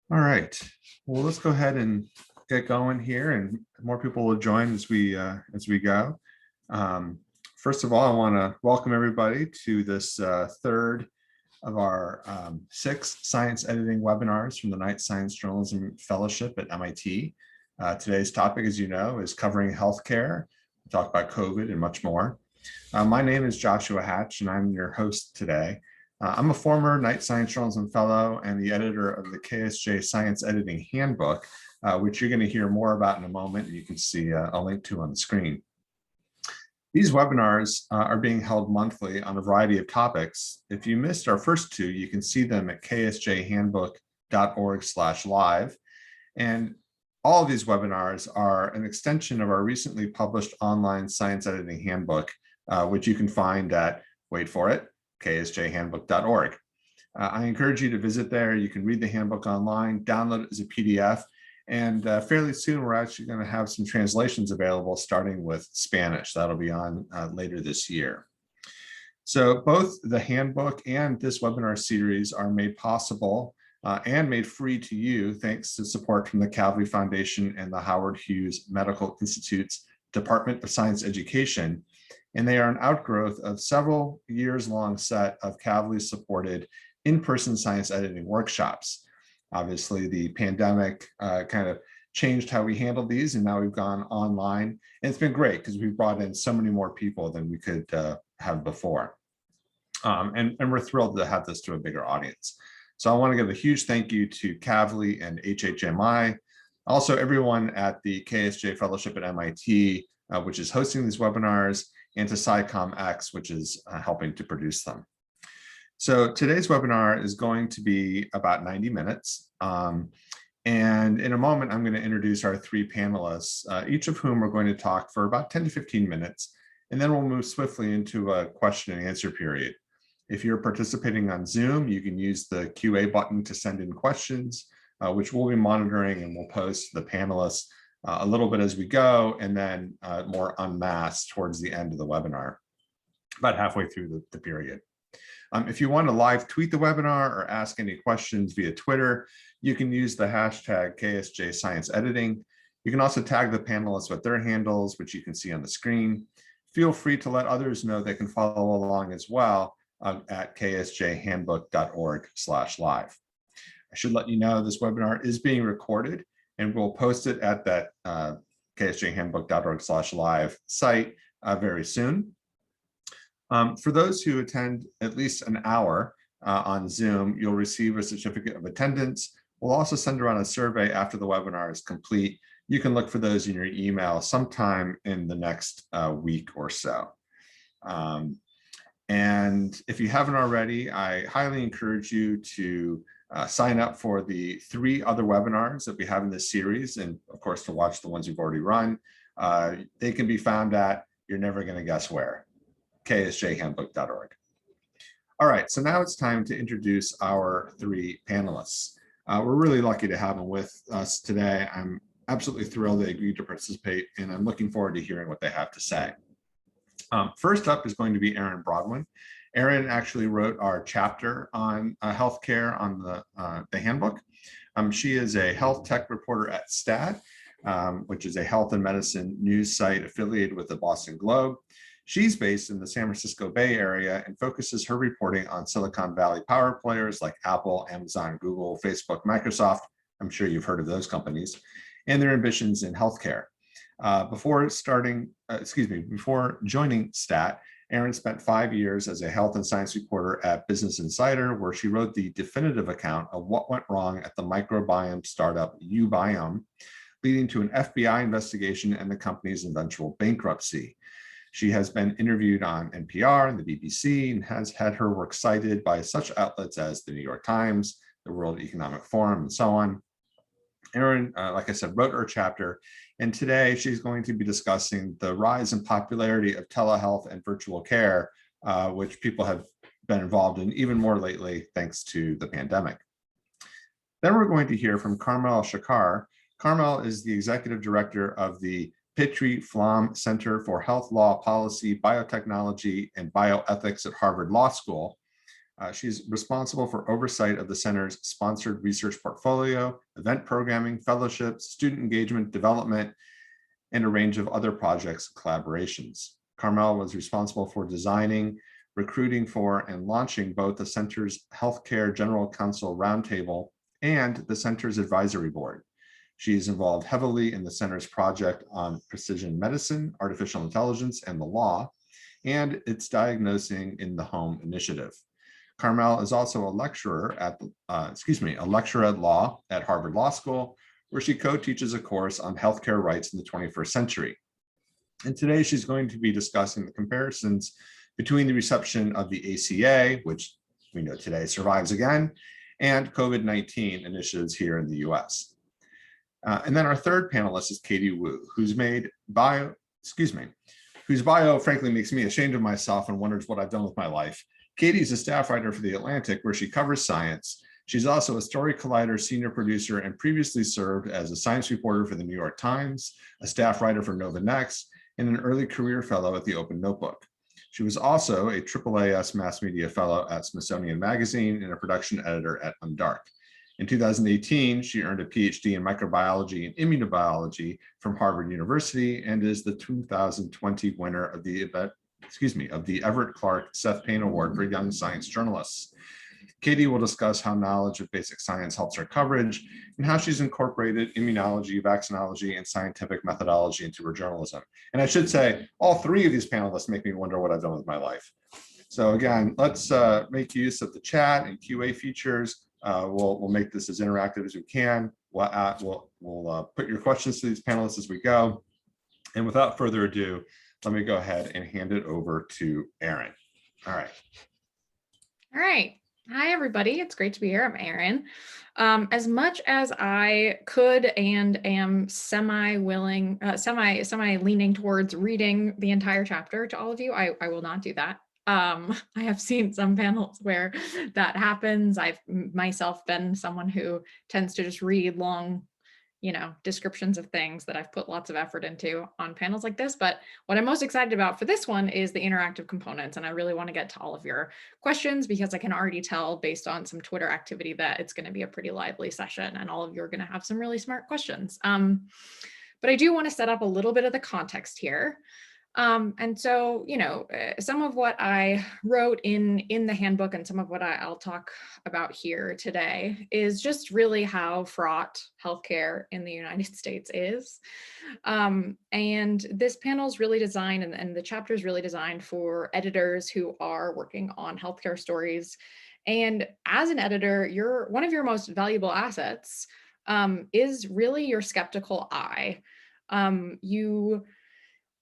All right. Well, let's go ahead and get going here, and more people will join as we go. Um, First of all, I want to welcome everybody to this third of our six science editing webinars from the Knight Science Journalism Fellowship at MIT. Today's topic, as you know, is covering healthcare. We'll talk about COVID and much more. My name is Joshua Hatch, and I'm your host today. I'm a former Knight Science Journalism Fellow and the editor of the KSJ Science Editing Handbook, which you're going to hear more about in a moment. You can see a link to on the screen. These webinars are being held monthly on a variety of topics. If you missed our first two, you can see them at ksjhandbook.org/live. And all of these webinars are an extension of our recently published online science editing handbook, which you can find at, wait for it, ksjhandbook.org. I encourage you to visit there. You can read the handbook online, download it as a PDF, and fairly soon we're actually going to have some translations available starting with Spanish. That'll be on later this year. So both the handbook and this webinar series are made possible and made free to you thanks to support from the Kavli Foundation and the Howard Hughes Medical Institute's Department of Science Education. And they are an outgrowth of several years-long set of Kavli-supported in-person science editing workshops. Obviously, the pandemic kind of changed how we handled these, and now we've gone online. And it's been great because we've brought in so many more people than we could have before. And we're thrilled to have this to a bigger audience. So I want to give a huge thank you to Kavli and HHMI, also everyone at the KSJ Fellowship at MIT, which is hosting these webinars, and to SciCommX, which is helping to produce them. So today's webinar is going to be about 90 minutes. And in a moment, I'm going to introduce our three panelists, each of whom are going to talk for about 10 to 15 minutes, and then we'll move swiftly into a question and answer period. If you're participating on Zoom, you can use the QA button to send in questions, which we'll be monitoring, and we'll post to the panelists a little bit as we go, and then more en masse towards the end of the webinar, about halfway through the period. If you want to live tweet the webinar or ask any questions via Twitter, you can use the hashtag KSJ Science Editing. You can also tag the panelists with their handles, which you can see on the screen. Feel free to let others know they can follow along as well at ksjhandbook.org/live. I should let you know this webinar is being recorded, and we'll post it at that ksjhandbook.org/live site very soon. For those who attend at least an hour on Zoom, you'll receive a certificate of attendance. We'll also send around a survey after the webinar is complete. You can look for those in your email sometime in the next week or so. And if you haven't already, I highly encourage you to sign up for the three other webinars that we have in this series, and of course to watch the ones we've already run. They can be found at, you're never going to guess where, ksjhandbook.org. All right, so now it's time to introduce our three panelists. We're really lucky to have them with us today. I'm absolutely thrilled they agreed to participate, and I'm looking forward to hearing what they have to say. First up is going to be Erin Brodwin. Erin actually wrote our chapter on healthcare on the handbook. She is a health tech reporter at STAT, which is a health and medicine news site affiliated with the Boston Globe. She's based in the San Francisco Bay Area and focuses her reporting on Silicon Valley power players like Apple, Amazon, Google, Facebook, Microsoft. I'm sure you've heard of those companies, and their ambitions in healthcare. Before joining STAT, Erin spent 5 years as a health and science reporter at Business Insider, where she wrote the definitive account of what went wrong at the microbiome startup uBiome, leading to an FBI investigation and the company's eventual bankruptcy. She has been interviewed on NPR and the BBC and has had her work cited by such outlets as the New York Times, the World Economic Forum, and so on. Erin, like I said, wrote her chapter, and today she's going to be discussing the rise in popularity of telehealth and virtual care, which people have been involved in even more lately thanks to the pandemic. Then we're going to hear from Carmel Shakar. Carmel is the executive director of the Petrie Flom Center for Health Law Policy, Biotechnology, and Bioethics at Harvard Law School. She's responsible for oversight of the center's sponsored research portfolio, event programming, fellowships, student engagement, development, and a range of other projects and collaborations. Carmel was responsible for designing, recruiting for, and launching both the center's Healthcare General Counsel Roundtable and the center's advisory board. She is involved heavily in the center's project on precision medicine, artificial intelligence, and the law, and its Diagnosing in the Home initiative. Carmel is also a lecturer at, a lecturer at law at Harvard Law School, where she co-teaches a course on healthcare rights in the 21st century. And today she's going to be discussing the comparisons between the reception of the ACA, which we know today survives again, and COVID-19 initiatives here in the US. And then our third panelist is Katie Wu, whose bio frankly makes me ashamed of myself and wonders what I've done with my life. Katie's a staff writer for The Atlantic, where she covers science. She's also a Story Collider senior producer and previously served as a science reporter for the New York Times, a staff writer for Nova Next, and an early career fellow at the Open Notebook. She was also a AAAS Mass Media Fellow at Smithsonian Magazine and a production editor at Undark. In 2018, she earned a PhD in microbiology and immunobiology from Harvard University and is the 2020 winner of the Everett Clark Seth Payne Award for Young Science Journalists. Katie will discuss how knowledge of basic science helps her coverage and how she's incorporated immunology, vaccinology, and scientific methodology into her journalism. And I should say, all three of these panelists make me wonder what I've done with my life. So again, let's make use of the chat and QA features. We'll make this as interactive as we can. We'll put your questions to these panelists as we go. And without further ado, let me go ahead and hand it over to Erin. All right. All right. Hi, everybody. It's great to be here. I'm Erin. As much as I could and am semi-leaning towards reading the entire chapter to all of you, I will not do that. I have seen some panels where that happens. I've myself been someone who tends to just read long, descriptions of things that I've put lots of effort into on panels like this. But what I'm most excited about for this one is the interactive components. And I really want to get to all of your questions because I can already tell based on some Twitter activity that it's going to be a pretty lively session and all of you are going to have some really smart questions. But I do want to set up a little bit of the context here. And so, some of what I wrote in the handbook and some of what I'll talk about here today is just really how fraught healthcare in the United States is. And this panel is really designed and the chapter is really designed for editors who are working on healthcare stories. And as an editor, one of your most valuable assets is really your skeptical eye. You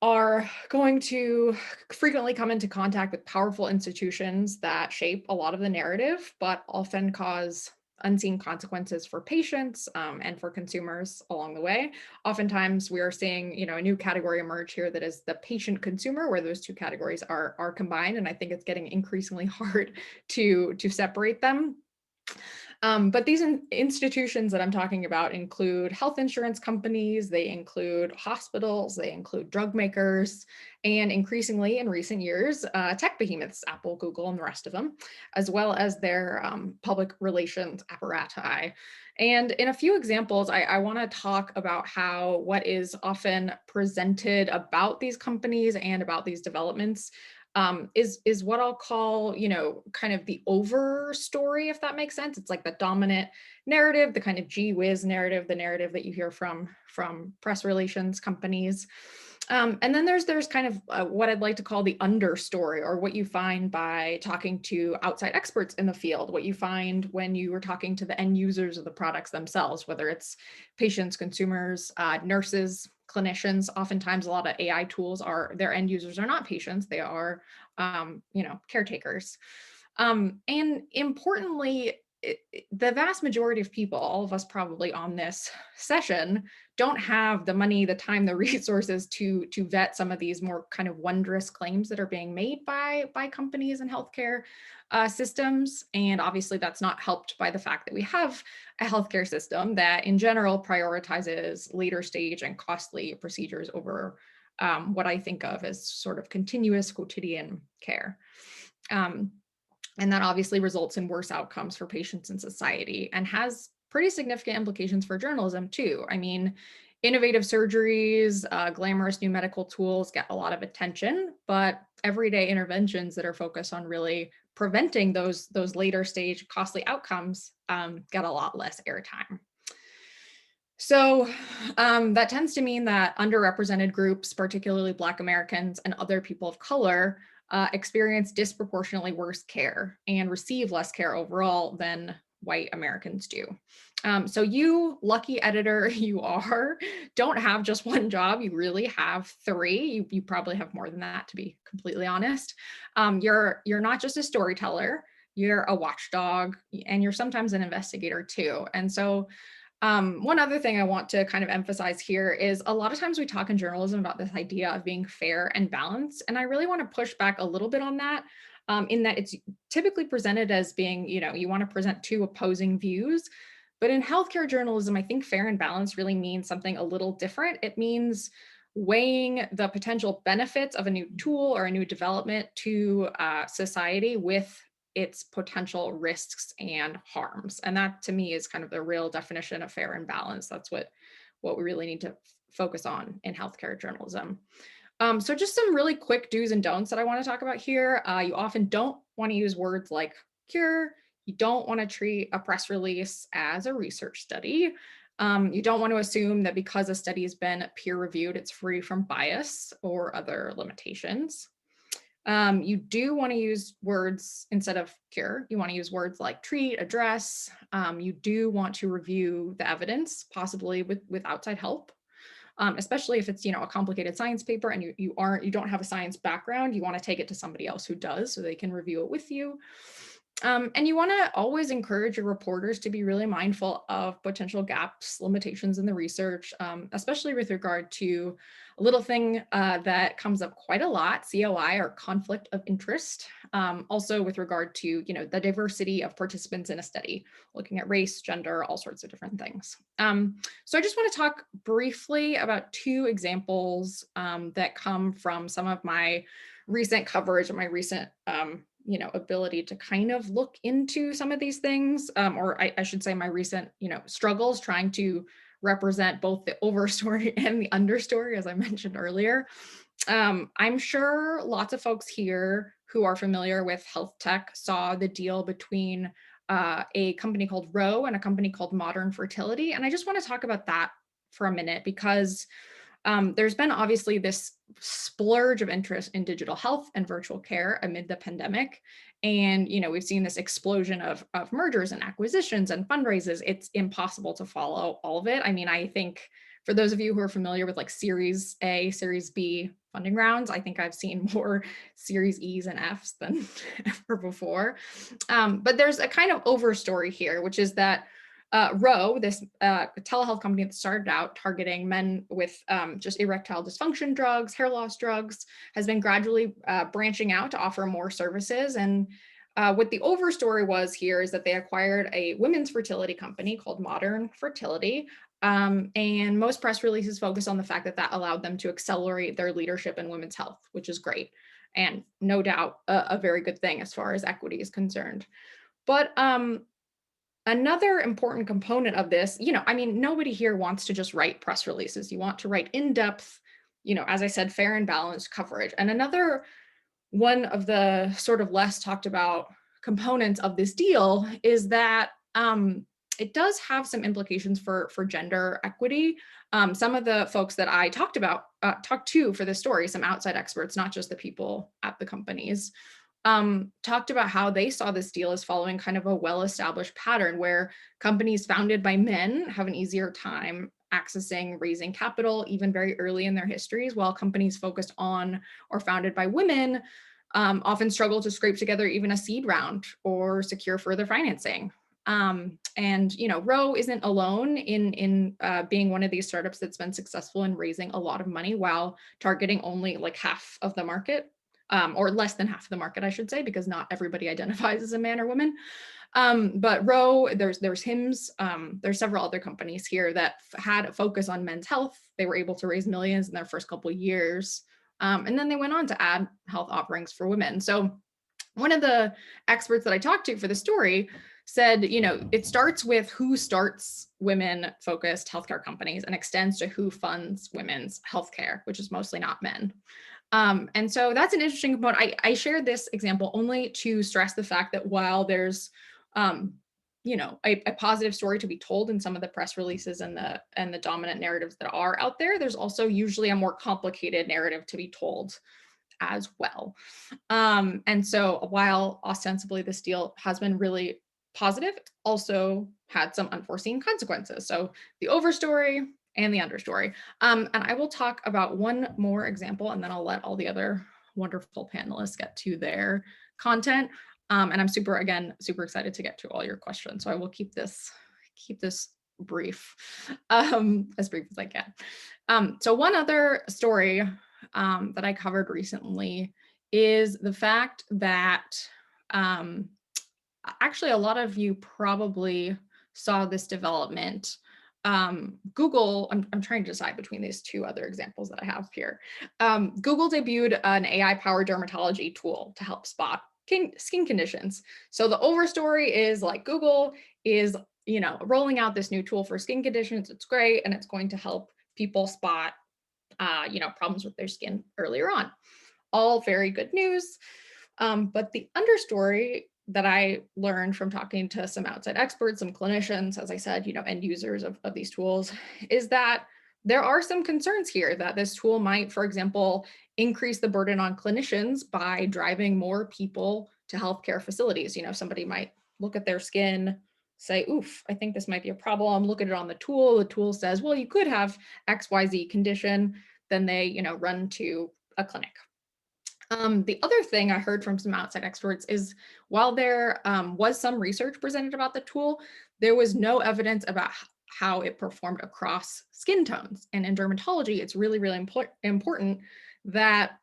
are going to frequently come into contact with powerful institutions that shape a lot of the narrative, but often cause unseen consequences for patients and for consumers along the way. Oftentimes we are seeing, a new category emerge here that is the patient consumer, where those two categories are combined. And I think it's getting increasingly hard to separate them. But these institutions that I'm talking about include health insurance companies, they include hospitals, they include drug makers, and increasingly in recent years, tech behemoths, Apple, Google, and the rest of them, as well as their public relations apparati. And in a few examples, I want to talk about how what is often presented about these companies and about these developments is what I'll call, kind of the over story, if that makes sense. It's like the dominant narrative, the kind of gee whiz narrative, the narrative that you hear from press relations companies. And then there's kind of what I'd like to call the understory, or what you find by talking to outside experts in the field, what you find when you are talking to the end users of the products themselves, whether it's patients, consumers, nurses, clinicians. Oftentimes a lot of AI tools their end users are not patients, they are, caretakers. And importantly, the vast majority of people, all of us probably on this session, don't have the money, the time, the resources to vet some of these more kind of wondrous claims that are being made by companies and healthcare systems. And obviously that's not helped by the fact that we have a healthcare system that in general prioritizes later stage and costly procedures over what I think of as sort of continuous quotidian care. And that obviously results in worse outcomes for patients and society and has pretty significant implications for journalism too. I mean, innovative surgeries, glamorous new medical tools get a lot of attention, but everyday interventions that are focused on really preventing those later stage costly outcomes get a lot less airtime. So that tends to mean that underrepresented groups, particularly Black Americans and other people of color, experience disproportionately worse care and receive less care overall than white Americans do. So you, lucky editor you are, don't have just one job. You really have three. You probably have more than that, to be completely honest. You're not just a storyteller. You're a watchdog, and you're sometimes an investigator too. And so one other thing I want to kind of emphasize here is a lot of times we talk in journalism about this idea of being fair and balanced. And I really want to push back a little bit on that, in that it's typically presented as being, you want to present two opposing views. But in healthcare journalism, I think fair and balanced really means something a little different. It means weighing the potential benefits of a new tool or a new development to society with its potential risks and harms. And that to me is kind of the real definition of fair and balanced. That's what we really need to focus on in healthcare journalism. So just some really quick do's and don'ts that I want to talk about here. You often don't want to use words like cure. You don't want to treat a press release as a research study. You don't want to assume that because a study has been peer reviewed, it's free from bias or other limitations. You do want to use words instead of cure. You want to use words like treat, address. You do want to review the evidence, possibly with outside help, especially if it's a complicated science paper and you don't have a science background. You want to take it to somebody else who does, so they can review it with you. And you want to always encourage your reporters to be really mindful of potential gaps, limitations in the research, especially with regard to a little thing that comes up quite a lot, COI, or conflict of interest. Also with regard to the diversity of participants in a study, looking at race, gender, all sorts of different things. So I just want to talk briefly about two examples that come from some of my recent coverage and my recent ability to kind of look into some of these things, or I should say my recent, struggles trying to represent both the overstory and the understory, as I mentioned earlier. I'm sure lots of folks here who are familiar with health tech saw the deal between a company called Roe and a company called Modern Fertility. And I just want to talk about that for a minute because there's been obviously this splurge of interest in digital health and virtual care amid the pandemic. And, we've seen this explosion of mergers and acquisitions and fundraisers. It's impossible to follow all of it. I mean, I think for those of you who are familiar with like Series A, Series B funding rounds, I think I've seen more Series E's and F's than ever before. But there's a kind of overstory here, which is that Roe, this telehealth company that started out targeting men with just erectile dysfunction drugs, hair loss drugs, has been gradually branching out to offer more services. And what the overstory was here is that they acquired a women's fertility company called Modern Fertility. And most press releases focus on the fact that that allowed them to accelerate their leadership in women's health, which is great. And no doubt a very good thing as far as equity is concerned. But another important component of this, nobody here wants to just write press releases. You want to write in-depth, as I said, fair and balanced coverage. And another one of the sort of less talked about components of this deal is that it does have some implications for gender equity. Some of the folks that I talked to for this story, some outside experts, not just the people at the companies, talked about how they saw this deal as following kind of a well-established pattern where companies founded by men have an easier time accessing raising capital even very early in their histories, while companies focused on or founded by women often struggle to scrape together even a seed round or secure further financing. And Roe isn't alone in being one of these startups that's been successful in raising a lot of money while targeting only like half of the market. Or less than half of the market, I should say, because not everybody identifies as a man or woman. But Roe, there's Hims, there's several other companies here that had a focus on men's health. They were able to raise millions in their first couple of years. And then they went on to add health offerings for women. So One of the experts that I talked to for the story said, it starts with who starts women-focused healthcare companies and extends to who funds women's healthcare, which is mostly not men. And so that's an interesting component. I shared this example only to stress the fact that while there's, a positive story to be told in some of the press releases and the dominant narratives that are out there, there's also usually a more complicated narrative to be told as well. And so while ostensibly this deal has been really positive, it's also had some unforeseen consequences. So the overstory and the understory. And I will talk about one more example, and then I'll let all the other wonderful panelists get to their content. And I'm super excited to get to all your questions. So I will keep this brief, as brief as I can. So one other story that I covered recently is the fact that actually a lot of you probably saw this development. Google, I'm trying to decide between these two other examples that I have here. Google debuted an AI-powered dermatology tool to help spot skin conditions. So the overstory is like Google is, rolling out this new tool for skin conditions. It's great, and it's going to help people spot problems with their skin earlier on. All very good news. But the understory that I learned from talking to some outside experts, some clinicians, as I said, end users of these tools, is that there are some concerns here that this tool might, for example, increase the burden on clinicians by driving more people to healthcare facilities. Somebody might look at their skin, say, oof, I think this might be a problem. Look at it on the tool. The tool says, well, you could have XYZ condition. Then they, run to a clinic. The other thing I heard from some outside experts is while there was some research presented about the tool, there was no evidence about how it performed across skin tones. And in dermatology, it's really, really important that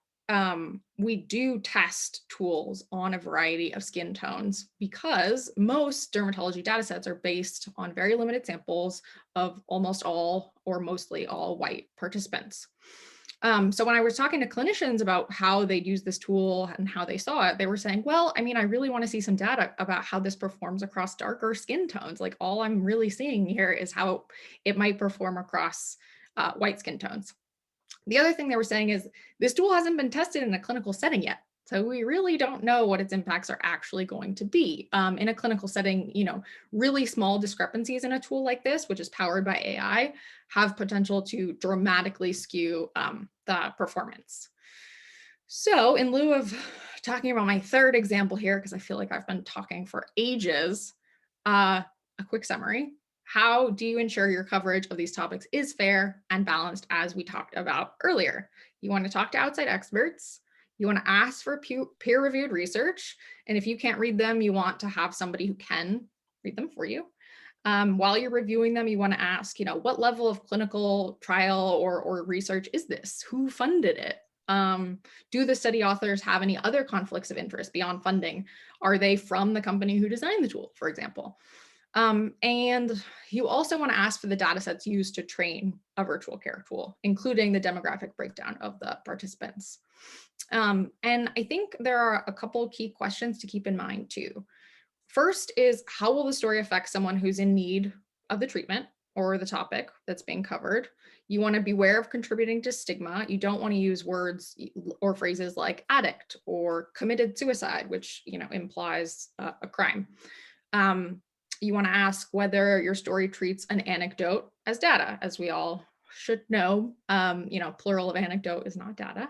we do test tools on a variety of skin tones, because most dermatology data sets are based on very limited samples of almost all or mostly all white participants. So when I was talking to clinicians about how they'd use this tool and how they saw it, they were saying, well, I really want to see some data about how this performs across darker skin tones. Like, all I'm really seeing here is how it might perform across white skin tones. The other thing they were saying is this tool hasn't been tested in a clinical setting yet. So we really don't know what its impacts are actually going to be. In a clinical setting, really small discrepancies in a tool like this, which is powered by AI, have potential to dramatically skew the performance. So in lieu of talking about my third example here, because I feel like I've been talking for ages, a quick summary. How do you ensure your coverage of these topics is fair and balanced, as we talked about earlier? You want to talk to outside experts. You want to ask for peer-reviewed research. And if you can't read them, you want to have somebody who can read them for you. While you're reviewing them, you want to ask, what level of clinical trial or research is this? Who funded it? Do the study authors have any other conflicts of interest beyond funding? Are they from the company who designed the tool, for example? And you also want to ask for the data sets used to train a virtual care tool, including the demographic breakdown of the participants. And I think there are a couple key questions to keep in mind too. First is, how will the story affect someone who's in need of the treatment or the topic that's being covered? You want to beware of contributing to stigma. You don't want to use words or phrases like addict or committed suicide, which implies a crime. You want to ask whether your story treats an anecdote as data, as we all should know. Plural of anecdote is not data.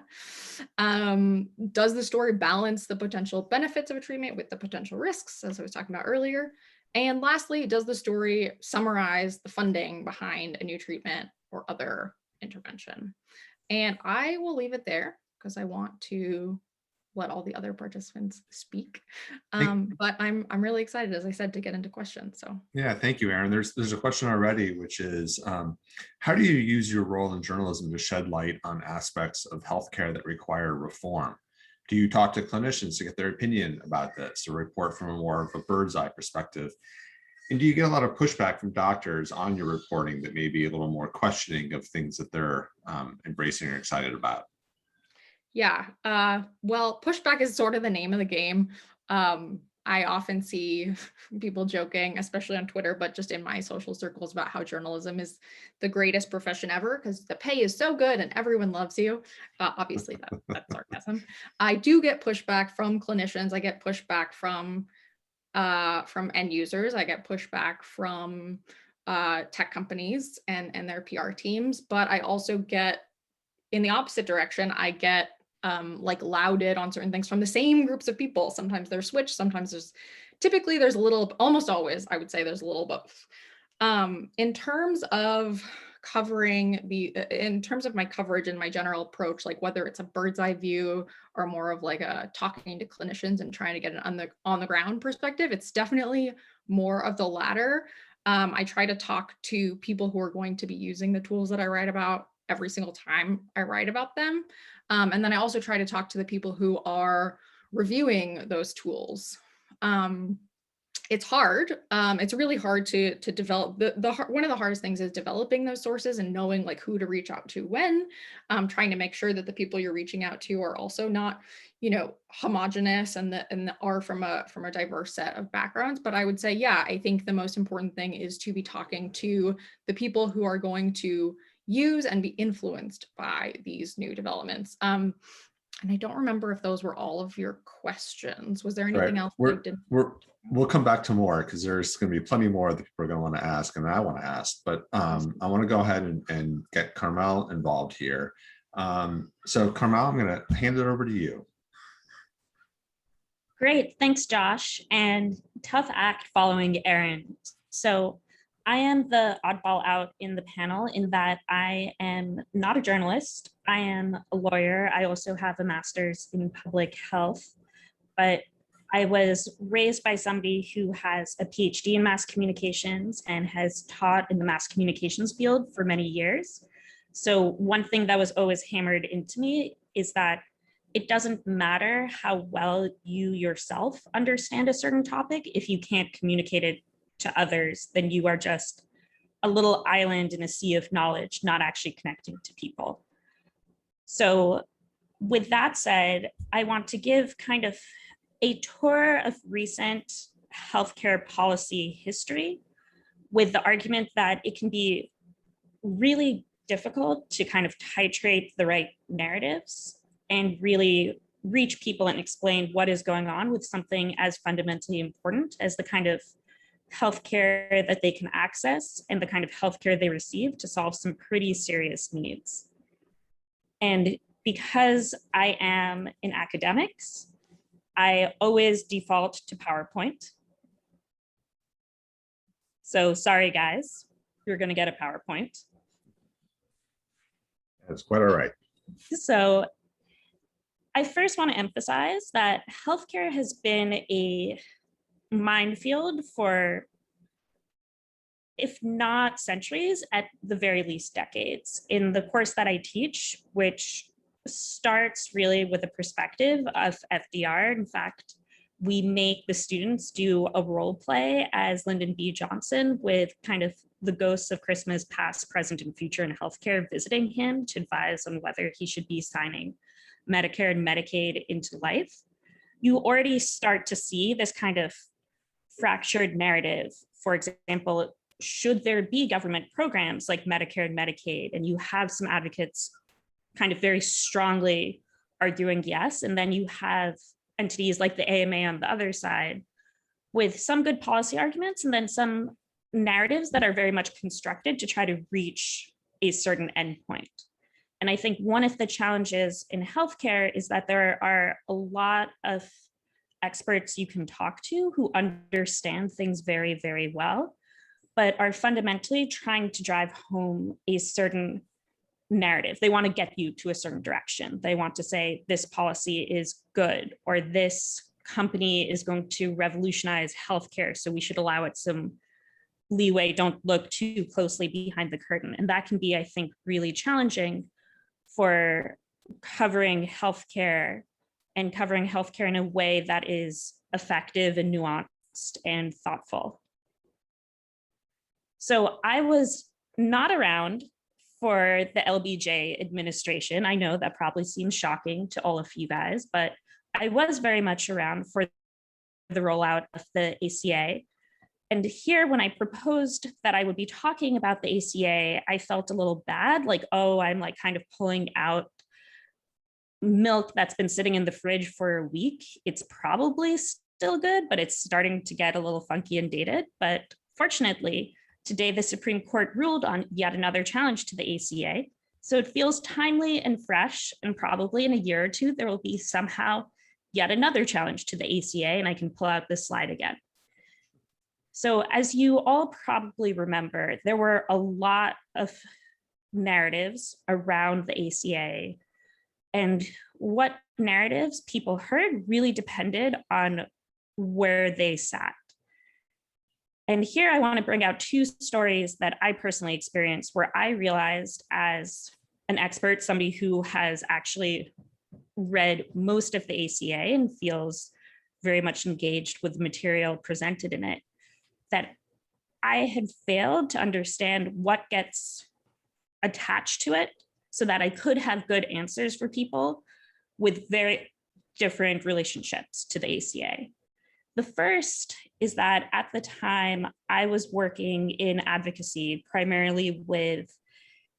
Does the story balance the potential benefits of a treatment with the potential risks, as I was talking about earlier? And lastly, does the story summarize the funding behind a new treatment or other intervention? And I will leave it there because I want to let all the other participants speak. But I'm really excited, as I said, to get into questions. So yeah, thank you, Erin. There's a question already, which is, how do you use your role in journalism to shed light on aspects of healthcare that require reform? Do you talk to clinicians to get their opinion about this, or report from a more of a bird's eye perspective? And do you get a lot of pushback from doctors on your reporting that may be a little more questioning of things that they're embracing or excited about? Yeah. Well, pushback is sort of the name of the game. I often see people joking, especially on Twitter, but just in my social circles about how journalism is the greatest profession ever because the pay is so good and everyone loves you. Obviously, that's sarcasm. I do get pushback from clinicians. I get pushback from end users. I get pushback from tech companies and their PR teams, but I also get in the opposite direction. I get like lauded on certain things from the same groups of people. Sometimes they're switched, sometimes typically there's a little, almost always, I would say there's a little both. In terms of in terms of my coverage and my general approach, like whether it's a bird's eye view or more of like a talking to clinicians and trying to get an on the ground perspective, it's definitely more of the latter. I try to talk to people who are going to be using the tools that I write about every single time I write about them. And then I also try to talk to the people who are reviewing those tools. It's hard. It's really hard to develop one of the hardest things is developing those sources and knowing like who to reach out to when, trying to make sure that the people you're reaching out to are also not, homogenous and are from a diverse set of backgrounds. But I would say, yeah, I think the most important thing is to be talking to the people who are going to use and be influenced by these new developments. And I don't remember if those were all of your questions. Was there Right. anything else I didn't? We'll come back to more because there's going to be plenty more that people are going to want to ask and I want to ask, but I want to go ahead and get Carmel involved here. So Carmel, I'm going to hand it over to you. Great, thanks, Josh. And tough act following Aaron. So I am the oddball out in the panel in that I am not a journalist. I am a lawyer. I also have a master's in public health, but I was raised by somebody who has a PhD in mass communications and has taught in the mass communications field for many years. So one thing that was always hammered into me is that it doesn't matter how well you yourself understand a certain topic. If you can't communicate it to others, then you are just a little island in a sea of knowledge, not actually connecting to people. So with that said, I want to give kind of a tour of recent healthcare policy history with the argument that it can be really difficult to kind of titrate the right narratives and really reach people and explain what is going on with something as fundamentally important as the kind of healthcare that they can access and the kind of healthcare they receive to solve some pretty serious needs. And because I am in academics, I always default to PowerPoint. So sorry, guys, you're going to get a PowerPoint. That's quite all right. So I first want to emphasize that healthcare has been a minefield for, if not centuries, at the very least decades. In the course that I teach, which starts really with a perspective of FDR. In fact, we make the students do a role play as Lyndon B. Johnson with kind of the ghosts of Christmas past, present, and future in healthcare visiting him to advise on whether he should be signing Medicare and Medicaid into life. You already start to see this kind of fractured narrative. For example, should there be government programs like Medicare and Medicaid? And you have some advocates kind of very strongly arguing yes. And then you have entities like the AMA on the other side with some good policy arguments and then some narratives that are very much constructed to try to reach a certain endpoint. And I think one of the challenges in healthcare is that there are a lot of experts you can talk to who understand things very, very well, but are fundamentally trying to drive home a certain narrative. They want to get you to a certain direction. They want to say this policy is good, or this company is going to revolutionize healthcare, so we should allow it some leeway. Don't look too closely behind the curtain. And that can be, I think, really challenging for covering healthcare and covering healthcare in a way that is effective and nuanced and thoughtful. So I was not around for the LBJ administration. I know that probably seems shocking to all of you guys, but I was very much around for the rollout of the ACA. And here, when I proposed that I would be talking about the ACA, I felt a little bad, like, oh, I'm like kind of pulling out milk that's been sitting in the fridge for a week. It's probably still good, but it's starting to get a little funky and dated. But fortunately, today the Supreme Court ruled on yet another challenge to the ACA. So it feels timely and fresh, and probably in a year or two, there will be somehow yet another challenge to the ACA, and I can pull out this slide again. So as you all probably remember, there were a lot of narratives around the ACA, and what narratives people heard really depended on where they sat. And here I want to bring out two stories that I personally experienced where I realized, as an expert, somebody who has actually read most of the ACA and feels very much engaged with the material presented in it, that I had failed to understand what gets attached to it so that I could have good answers for people with very different relationships to the ACA. The first is that at the time I was working in advocacy, primarily with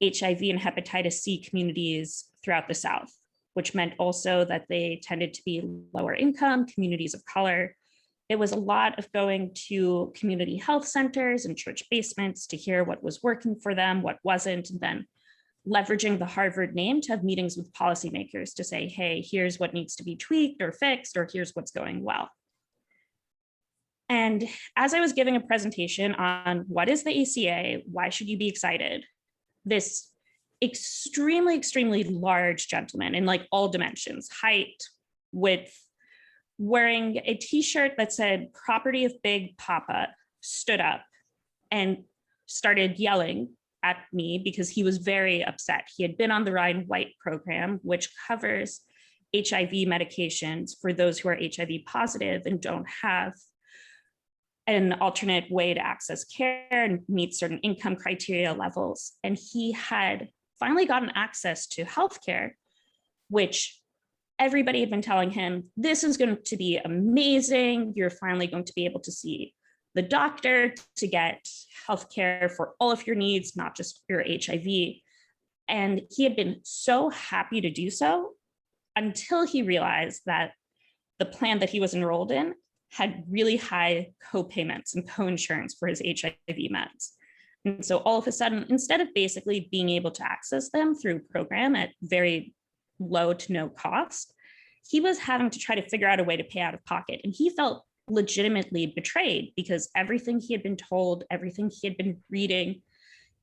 HIV and hepatitis C communities throughout the South, which meant also that they tended to be lower income communities of color. It was a lot of going to community health centers and church basements to hear what was working for them, what wasn't, and then leveraging the Harvard name to have meetings with policymakers to say, hey, here's what needs to be tweaked or fixed, or here's what's going well. And as I was giving a presentation on what is the ACA, why should you be excited, this extremely, extremely large gentleman in like all dimensions, height, width, wearing a t-shirt that said property of Big Papa, stood up and started yelling at me because he was very upset. He had been on the Ryan White program, which covers HIV medications for those who are HIV positive and don't have an alternate way to access care and meet certain income criteria levels. And he had finally gotten access to healthcare, which everybody had been telling him, this is going to be amazing. You're finally going to be able to see the doctor to get healthcare for all of your needs, not just your HIV. And he had been so happy to do so until he realized that the plan that he was enrolled in had really high co-payments and co-insurance for his HIV meds. And so all of a sudden, instead of basically being able to access them through program at very low to no cost, he was having to try to figure out a way to pay out of pocket. And he felt legitimately betrayed because everything he had been told, everything he had been reading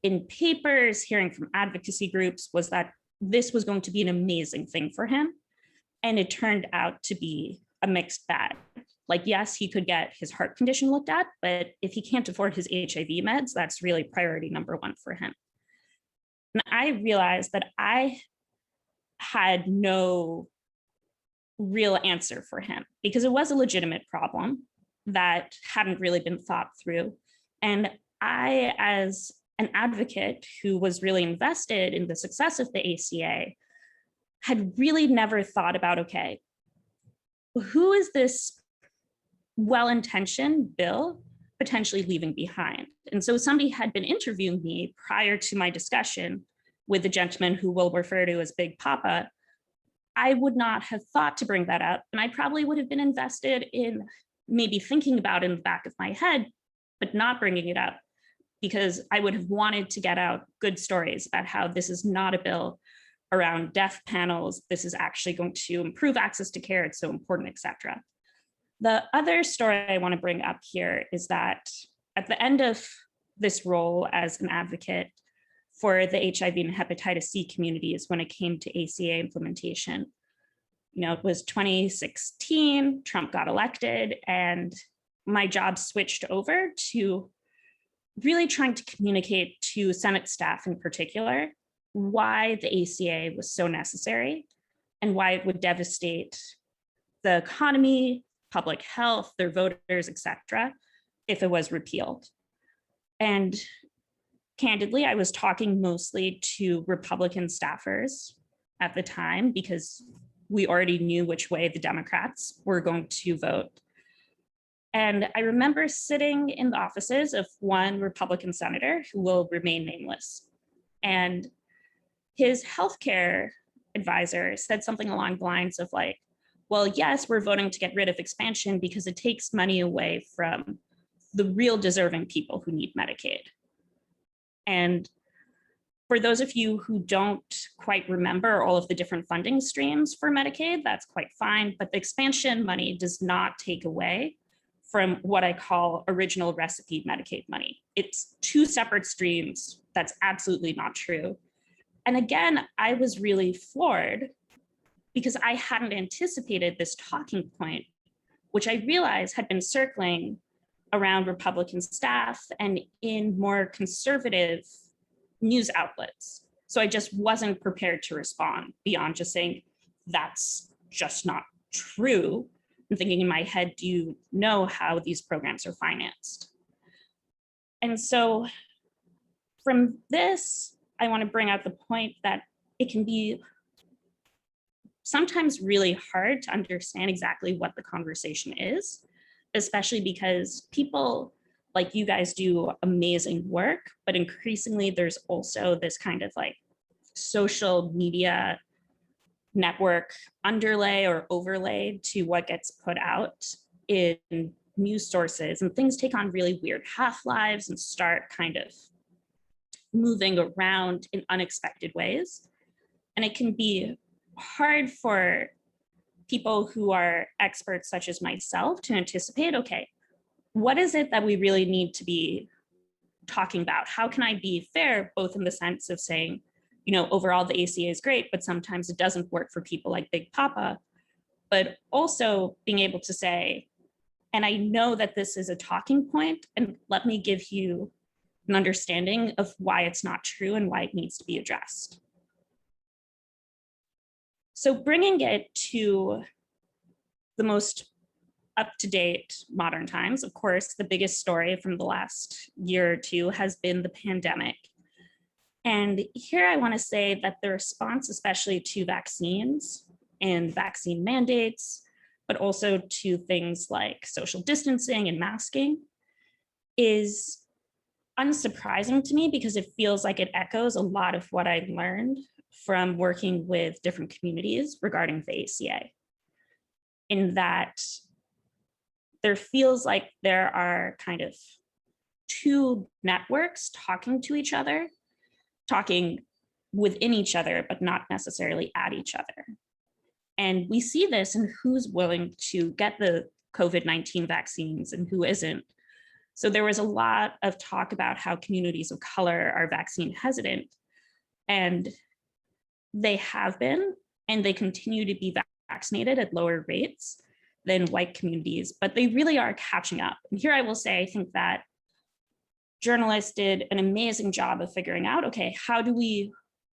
in papers, hearing from advocacy groups, was that this was going to be an amazing thing for him. And it turned out to be a mixed bag. Like, yes, he could get his heart condition looked at, but if he can't afford his HIV meds, that's really priority number one for him. And I realized that I had no real answer for him because it was a legitimate problem that hadn't really been thought through. And I, as an advocate who was really invested in the success of the ACA, had really never thought about, okay, who is this well-intentioned bill potentially leaving behind? And so somebody had been interviewing me prior to my discussion with the gentleman who we'll refer to as Big Papa. I would not have thought to bring that up, and I probably would have been invested in maybe thinking about it in the back of my head, but not bringing it up because I would have wanted to get out good stories about how this is not a bill around death panels. This is actually going to improve access to care. It's so important, etc. The other story I want to bring up here is that at the end of this role as an advocate for the HIV and hepatitis C communities when it came to ACA implementation, it was 2016, Trump got elected, and my job switched over to really trying to communicate to Senate staff in particular why the ACA was so necessary and why it would devastate the economy, public health, their voters, etc., if it was repealed. And candidly, I was talking mostly to Republican staffers at the time because we already knew which way the Democrats were going to vote. And I remember sitting in the offices of one Republican senator who will remain nameless. And his healthcare advisor said something along the lines of like, well, yes, we're voting to get rid of expansion because it takes money away from the real deserving people who need Medicaid. And for those of you who don't quite remember all of the different funding streams for Medicaid, that's quite fine, but the expansion money does not take away from what I call original recipe Medicaid money. It's two separate streams. That's absolutely not true. And again, I was really floored because I hadn't anticipated this talking point, which I realized had been circling around Republican staff and in more conservative news outlets. So I just wasn't prepared to respond beyond just saying, that's just not true. I'm thinking in my head, do you know how these programs are financed? And so from this, I want to bring out the point that it can be sometimes really hard to understand exactly what the conversation is, especially because people like you guys do amazing work, but increasingly there's also this kind of like social media network underlay or overlay to what gets put out in news sources, and things take on really weird half-lives and start kind of moving around in unexpected ways. And it can be hard for people who are experts such as myself to anticipate, okay, what is it that we really need to be talking about? How can I be fair, both in the sense of saying, you know, overall the ACA is great, but sometimes it doesn't work for people like Big Papa, but also being able to say, and I know that this is a talking point, and let me give you an understanding of why it's not true and why it needs to be addressed. So bringing it to the most up-to-date modern times, of course, the biggest story from the last year or two has been the pandemic. And here I want to say that the response, especially to vaccines and vaccine mandates, but also to things like social distancing and masking, is unsurprising to me because it feels like it echoes a lot of what I learned from working with different communities regarding the ACA, in that there feels like there are kind of two networks talking to each other, talking within each other, but not necessarily at each other. And we see this in who's willing to get the COVID-19 vaccines and who isn't. So there was a lot of talk about how communities of color are vaccine hesitant, and they have been, and they continue to be vaccinated at lower rates than white communities, but they really are catching up. And here I will say, I think that journalists did an amazing job of figuring out, okay, how do we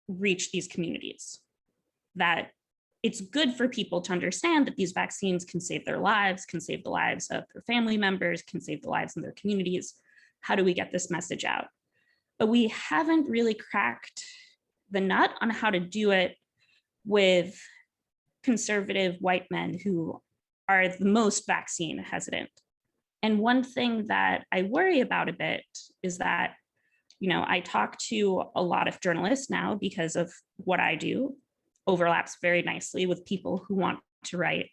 reach these communities? That it's good for people to understand that these vaccines can save their lives, can save the lives of their family members, can save the lives in their communities. How do we get this message out? But we haven't really cracked the nut on how to do it with conservative white men who are the most vaccine hesitant. And one thing that I worry about a bit is that, you know, I talk to a lot of journalists now because of what I do, overlaps very nicely with people who want to write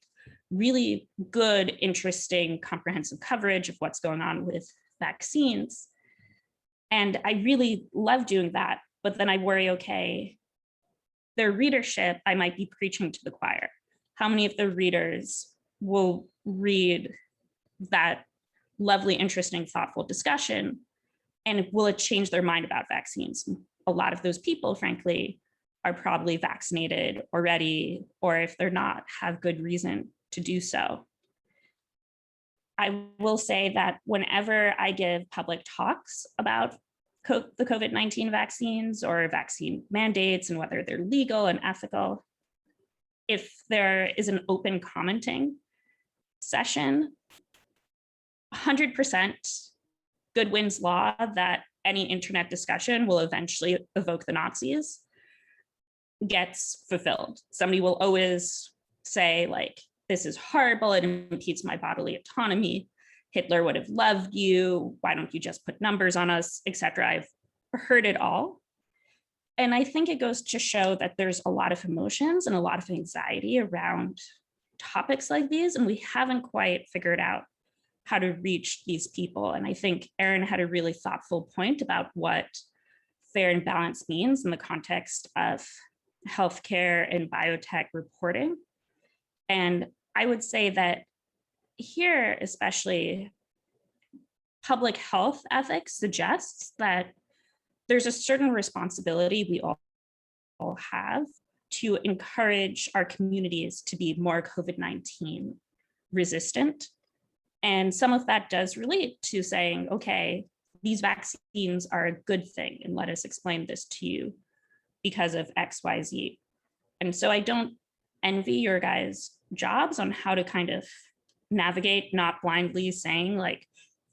really good, interesting, comprehensive coverage of what's going on with vaccines. And I really love doing that, but then I worry, okay, their readership, I might be preaching to the choir. How many of the readers will read that lovely, interesting, thoughtful discussion, and will it change their mind about vaccines? A lot of those people, frankly, are probably vaccinated already, or if they're not, have good reason to do so. I will say that whenever I give public talks about the COVID-19 vaccines or vaccine mandates and whether they're legal and ethical, if there is an open commenting session, 100% Goodwin's law that any internet discussion will eventually evoke the Nazis gets fulfilled. Somebody will always say like, this is horrible, it impedes my bodily autonomy. Hitler would have loved you. Why don't you just put numbers on us, etc. I've heard it all. And I think it goes to show that there's a lot of emotions and a lot of anxiety around topics like these, and we haven't quite figured out how to reach these people. And I think Erin had a really thoughtful point about what fair and balanced means in the context of healthcare and biotech reporting. And I would say that here, especially, public health ethics suggests that there's a certain responsibility we all have to encourage our communities to be more COVID-19 resistant. And some of that does relate to saying, okay, these vaccines are a good thing, and let us explain this to you because of XYZ. And so I don't envy your guys' jobs on how to kind of navigate, not blindly saying like,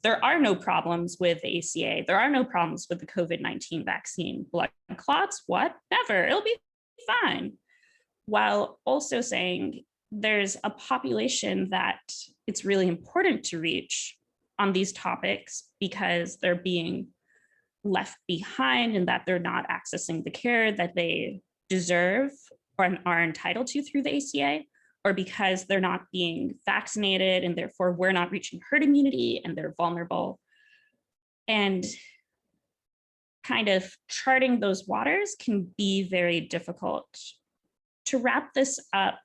there are no problems with the ACA, there are no problems with the COVID-19 vaccine, blood clots, what, never, it'll be fine. While also saying there's a population that it's really important to reach on these topics because they're being left behind and that they're not accessing the care that they deserve or are entitled to through the ACA, or because they're not being vaccinated and therefore we're not reaching herd immunity and they're vulnerable. And kind of charting those waters can be very difficult. To wrap this up,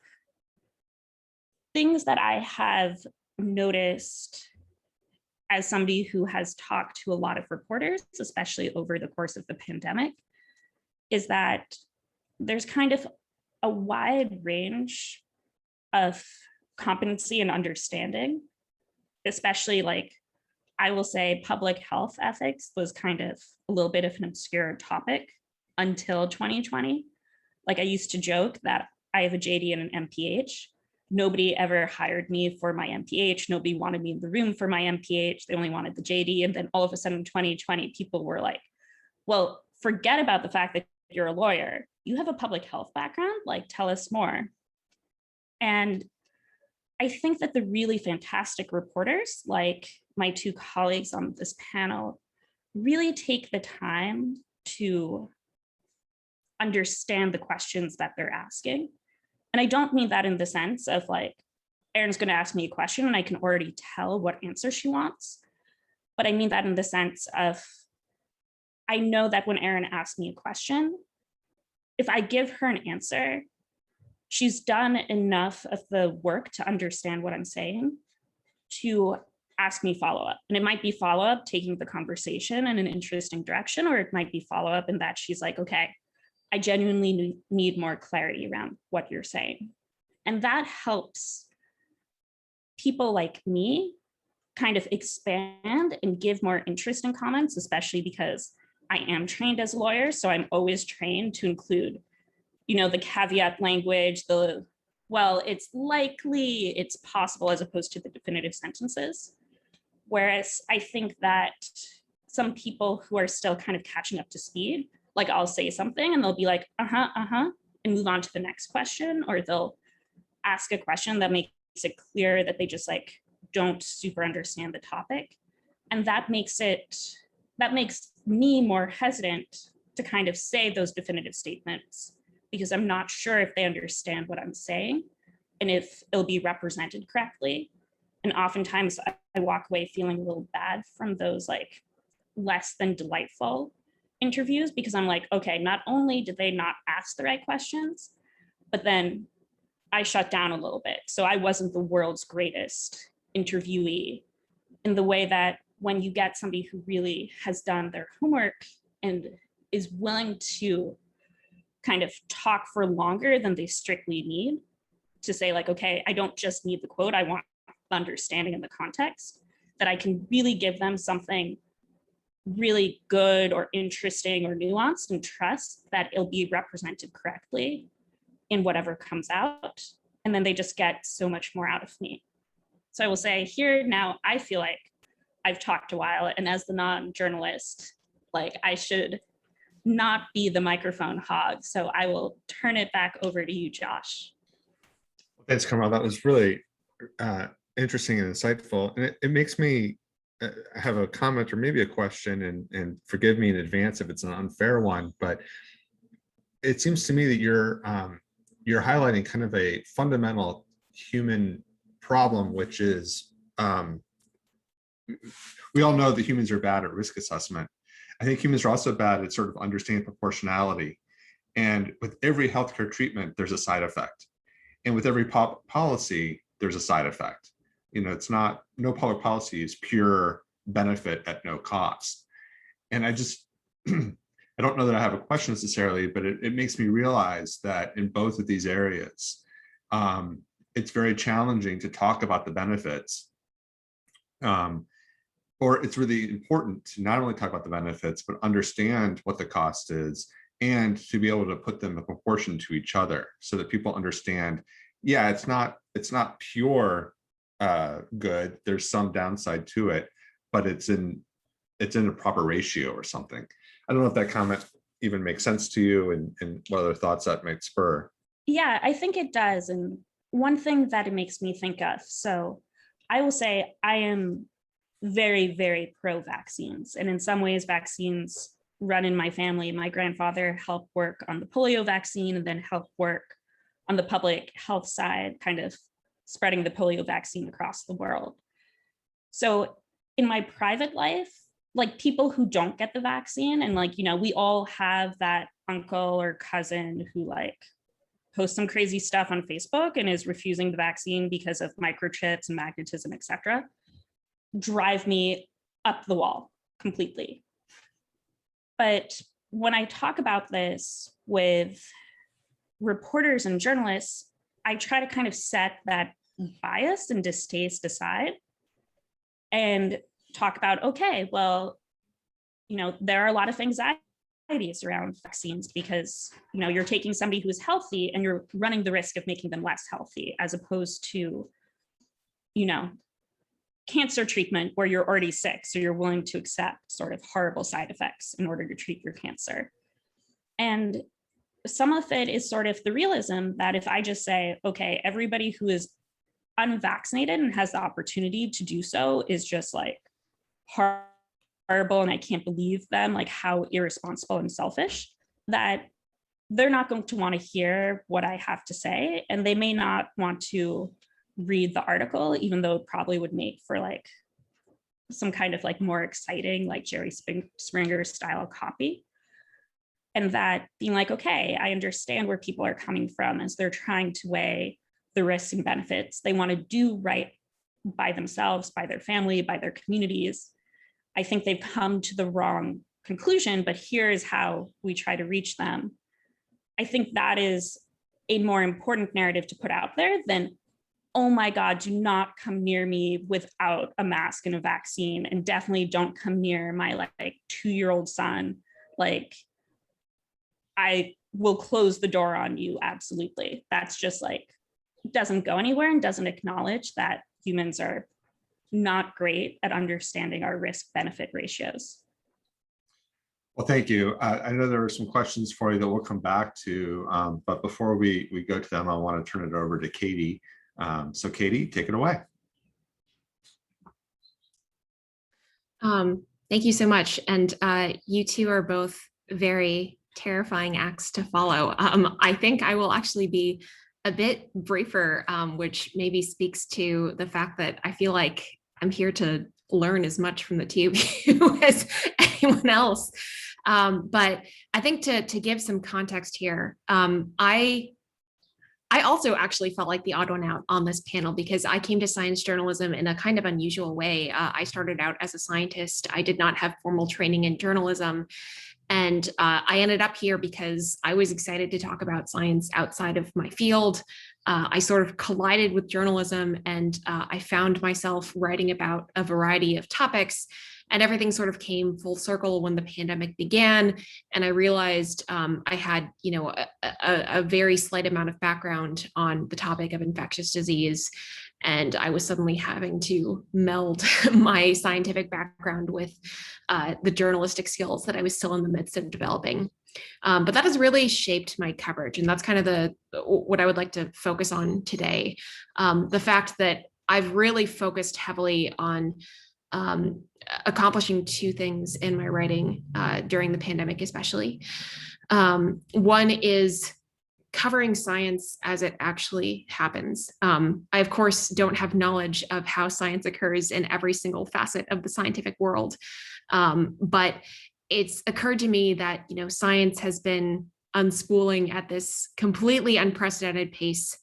things that I have noticed as somebody who has talked to a lot of reporters, especially over the course of the pandemic, is that there's kind of a wide range of competency and understanding, especially like, I will say public health ethics was kind of a little bit of an obscure topic until 2020. Like I used to joke that I have a JD and an MPH. Nobody ever hired me for my MPH. Nobody wanted me in the room for my MPH. They only wanted the JD. And then all of a sudden in 2020, people were like, well, forget about the fact that you're a lawyer. You have a public health background, like tell us more. And I think that the really fantastic reporters, like my two colleagues on this panel, really take the time to understand the questions that they're asking. And I don't mean that in the sense of like, Erin's going to ask me a question and I can already tell what answer she wants. But I mean that in the sense of, I know that when Erin asks me a question, if I give her an answer, she's done enough of the work to understand what I'm saying to ask me follow-up. And it might be follow-up taking the conversation in an interesting direction, or it might be follow-up in that she's like, okay, I genuinely need more clarity around what you're saying. And that helps people like me kind of expand and give more interesting comments, especially because I am trained as a lawyer. So I'm always trained to include, you know, the caveat language, the, well, it's likely, it's possible, as opposed to the definitive sentences. Whereas I think that some people who are still kind of catching up to speed, like I'll say something and they'll be like, and move on to the next question, or they'll ask a question that makes it clear that they just like don't super understand the topic. And that makes me more hesitant to kind of say those definitive statements, because I'm not sure if they understand what I'm saying and if it'll be represented correctly. And oftentimes I walk away feeling a little bad from those like less than delightful interviews, because I'm like, okay, not only did they not ask the right questions, but then I shut down a little bit. So I wasn't the world's greatest interviewee, in the way that when you get somebody who really has done their homework and is willing to kind of talk for longer than they strictly need to say like, okay, I don't just need the quote, I want understanding in the context, that I can really give them something really good or interesting or nuanced and trust that it'll be represented correctly in whatever comes out. And then they just get so much more out of me. So I will say here now, I feel like I've talked a while, and as the non-journalist, like I should not be the microphone hog. So I will turn it back over to you, Josh. Thanks, Kamal. That was really interesting and insightful. And it makes me have a comment or maybe a question, and forgive me in advance if it's an unfair one, but it seems to me that you're highlighting kind of a fundamental human problem, which is we all know that humans are bad at risk assessment. I think humans are also bad at sort of understanding proportionality. And with every healthcare treatment, there's a side effect. And with every policy, there's a side effect. It's not, no public policy is pure benefit at no cost. And I just, I don't know that I have a question necessarily, but it makes me realize that in both of these areas, it's very challenging to talk about the benefits. Or it's really important to not only talk about the benefits, but understand what the cost is and to be able to put them in proportion to each other so that people understand, yeah, it's not pure good. There's some downside to it, but it's in a proper ratio or something. I don't know if that comment even makes sense to you and what other thoughts that might spur. Yeah, I think it does. And one thing that it makes me think of, so I will say I am very, very pro vaccines. And in some ways, vaccines run in my family. My grandfather helped work on the polio vaccine and then helped work on the public health side, kind of spreading the polio vaccine across the world. So in my private life, like people who don't get the vaccine, and like, we all have that uncle or cousin who like posts some crazy stuff on Facebook and is refusing the vaccine because of microchips and magnetism, etc., drive me up the wall completely. But when I talk about this with reporters and journalists, I try to kind of set that bias and distaste aside and talk about, okay, well, there are a lot of anxieties around vaccines because, you're taking somebody who is healthy and you're running the risk of making them less healthy, as opposed to, cancer treatment where you're already sick. So you're willing to accept sort of horrible side effects in order to treat your cancer. And some of it is sort of the realism that if I just say, okay, everybody who is unvaccinated and has the opportunity to do so is just like horrible, and I can't believe them, like how irresponsible and selfish, that they're not going to want to hear what I have to say. And they may not want to read the article, even though it probably would make for like some kind of like more exciting, like Jerry Springer style copy. And that being like, okay, I understand where people are coming from as they're trying to weigh the risks and benefits. They want to do right by themselves, by their family, by their communities. I think they've come to the wrong conclusion, but here is how we try to reach them. I think that is a more important narrative to put out there than, oh my God, do not come near me without a mask and a vaccine, and definitely don't come near my like 2-year-old son. Like, I will close the door on you. Absolutely. That's just like, doesn't go anywhere and doesn't acknowledge that humans are not great at understanding our risk benefit ratios. Well, thank you. I know there are some questions for you that we'll come back to, but before we go to them, I want to turn it over to Katie. So Katie, take it away. Thank you so much. And you two are both very terrifying acts to follow. I think I will actually be a bit briefer, which maybe speaks to the fact that I feel like I'm here to learn as much from the two of you as anyone else. But I think to give some context here, I also actually felt like the odd one out on this panel because I came to science journalism in a kind of unusual way. I started out as a scientist. I did not have formal training in journalism. And I ended up here because I was excited to talk about science outside of my field. I sort of collided with journalism, and I found myself writing about a variety of topics, and everything sort of came full circle when the pandemic began. And I realized I had, a very slight amount of background on the topic of infectious disease. And I was suddenly having to meld my scientific background with the journalistic skills that I was still in the midst of developing. But that has really shaped my coverage. And that's kind of what I would like to focus on today. The fact that I've really focused heavily on accomplishing two things in my writing during the pandemic, especially. One is covering science as it actually happens. I, of course, don't have knowledge of how science occurs in every single facet of the scientific world. But it's occurred to me that, science has been unspooling at this completely unprecedented pace.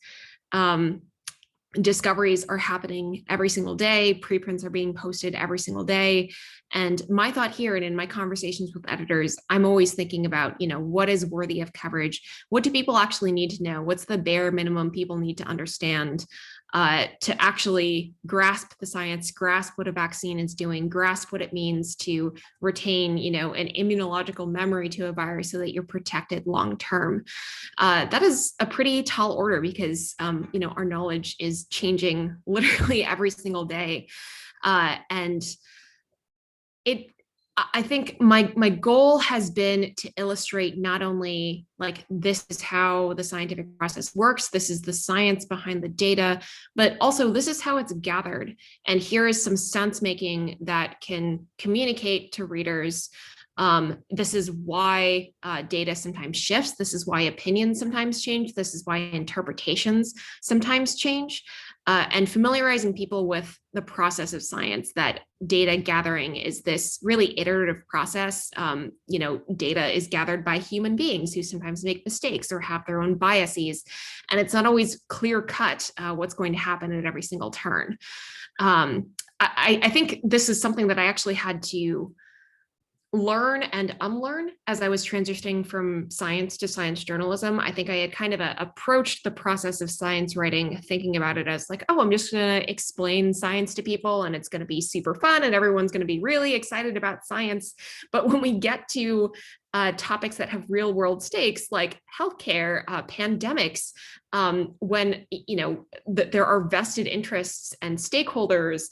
Discoveries are happening every single day. Preprints are being posted every single day. And my thought here, and in my conversations with editors, I'm always thinking about, what is worthy of coverage? What do people actually need to know? What's the bare minimum people need to understand to actually grasp the science, grasp what a vaccine is doing, grasp what it means to retain, an immunological memory to a virus so that you're protected long term. That is a pretty tall order because, our knowledge is changing literally every single day. And I think my goal has been to illustrate not only like this is how the scientific process works, this is the science behind the data, but also this is how it's gathered. And here is some sense making that can communicate to readers. This is why data sometimes shifts. This is why opinions sometimes change. This is why interpretations sometimes change. And familiarizing people with the process of science, that data gathering is this really iterative process. Data is gathered by human beings who sometimes make mistakes or have their own biases. And it's not always clear cut what's going to happen at every single turn. I think this is something that I actually had to learn and unlearn as I was transitioning from science to science journalism. I think I had kind of approached the process of science writing, thinking about it as like, oh, I'm just going to explain science to people and it's going to be super fun and everyone's going to be really excited about science. But when we get to topics that have real world stakes like healthcare, pandemics, when there are vested interests and stakeholders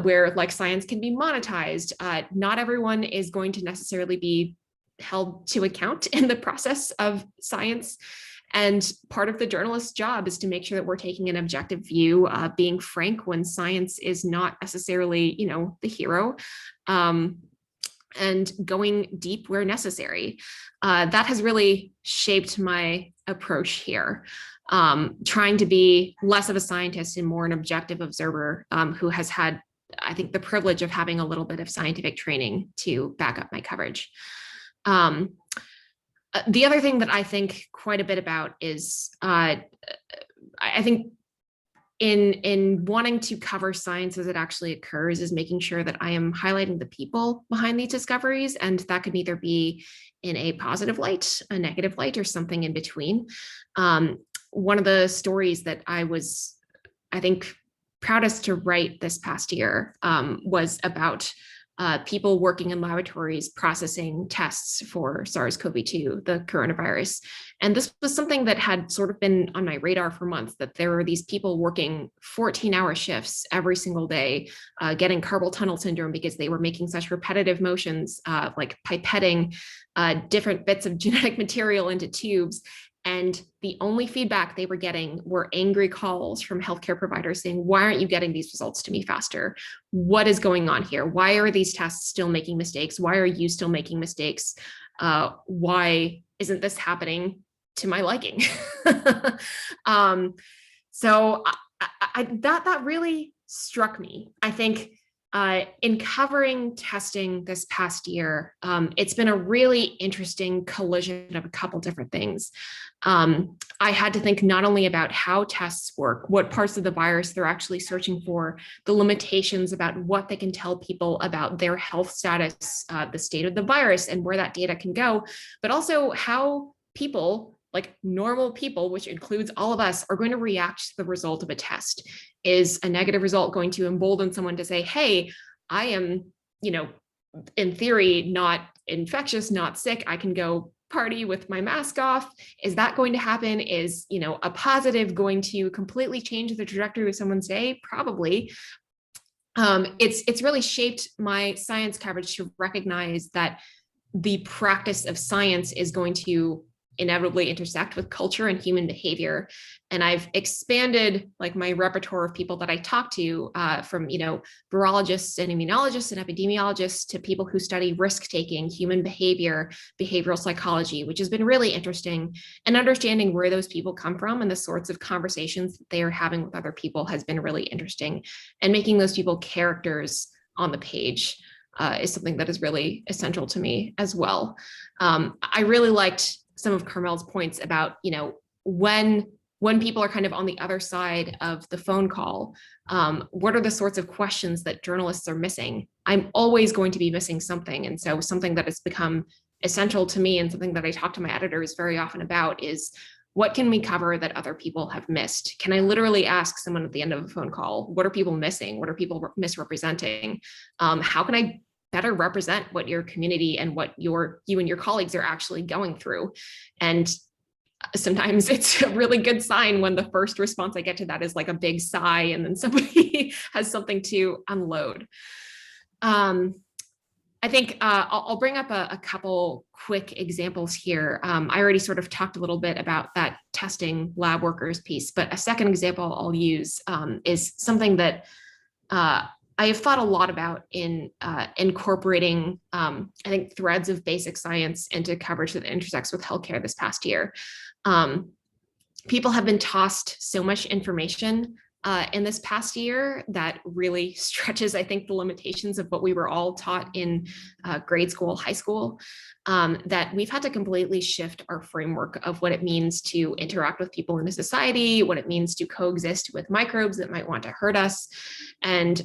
where like science can be monetized, not everyone is going to necessarily be held to account in the process of science. And part of the journalist's job is to make sure that we're taking an objective view, being frank when science is not necessarily, the hero. And going deep where necessary. That has really shaped my approach here, trying to be less of a scientist and more an objective observer who has had, I think, the privilege of having a little bit of scientific training to back up my coverage. The other thing that I think quite a bit about is I think in wanting to cover science as it actually occurs is making sure that I am highlighting the people behind these discoveries. And that could either be in a positive light, a negative light, or something in between. One of the stories that I was, I think, proudest to write this past year was about people working in laboratories processing tests for SARS-CoV-2, the coronavirus. And this was something that had sort of been on my radar for months, that there were these people working 14-hour shifts every single day, getting carpal tunnel syndrome because they were making such repetitive motions, like pipetting different bits of genetic material into tubes. And the only feedback they were getting were angry calls from healthcare providers saying, why aren't you getting these results to me faster? What is going on here? Why are these tests still making mistakes? Why are you still making mistakes? Why isn't this happening to my liking? So that really struck me. I think in covering testing this past year, it's been a really interesting collision of a couple different things. I had to think not only about how tests work, what parts of the virus they're actually searching for, the limitations about what they can tell people about their health status, the state of the virus, and where that data can go, but also how people like normal people, which includes all of us, are going to react to the result of a test. Is a negative result going to embolden someone to say, hey, I am, in theory, not infectious, not sick, I can go party with my mask off? Is that going to happen? Is, a positive going to completely change the trajectory of someone's day? Probably. It's really shaped my science coverage to recognize that the practice of science is going to inevitably intersect with culture and human behavior. And I've expanded like my repertoire of people that I talk to, from, virologists and immunologists and epidemiologists to people who study risk-taking, human behavior, behavioral psychology, which has been really interesting. And understanding where those people come from and the sorts of conversations that they are having with other people has been really interesting. And making those people characters on the page is something that is really essential to me as well. I really liked some of Carmel's points about, when people are kind of on the other side of the phone call, what are the sorts of questions that journalists are missing? I'm always going to be missing something. And so something that has become essential to me and something that I talk to my editors very often about is, what can we cover that other people have missed? Can I literally ask someone at the end of a phone call, what are people missing? What are people misrepresenting? How can I better represent what your community and what you and your colleagues are actually going through? And sometimes it's a really good sign when the first response I get to that is like a big sigh, and then somebody has something to unload. I think I'll bring up a couple quick examples here. I already sort of talked a little bit about that testing lab workers piece, but a second example I'll use is something that I have thought a lot about in incorporating, I think, threads of basic science into coverage that intersects with healthcare this past year. People have been tossed so much information in this past year that really stretches, I think, the limitations of what we were all taught in grade school, high school, that we've had to completely shift our framework of what it means to interact with people in a society, what it means to coexist with microbes that might want to hurt us. And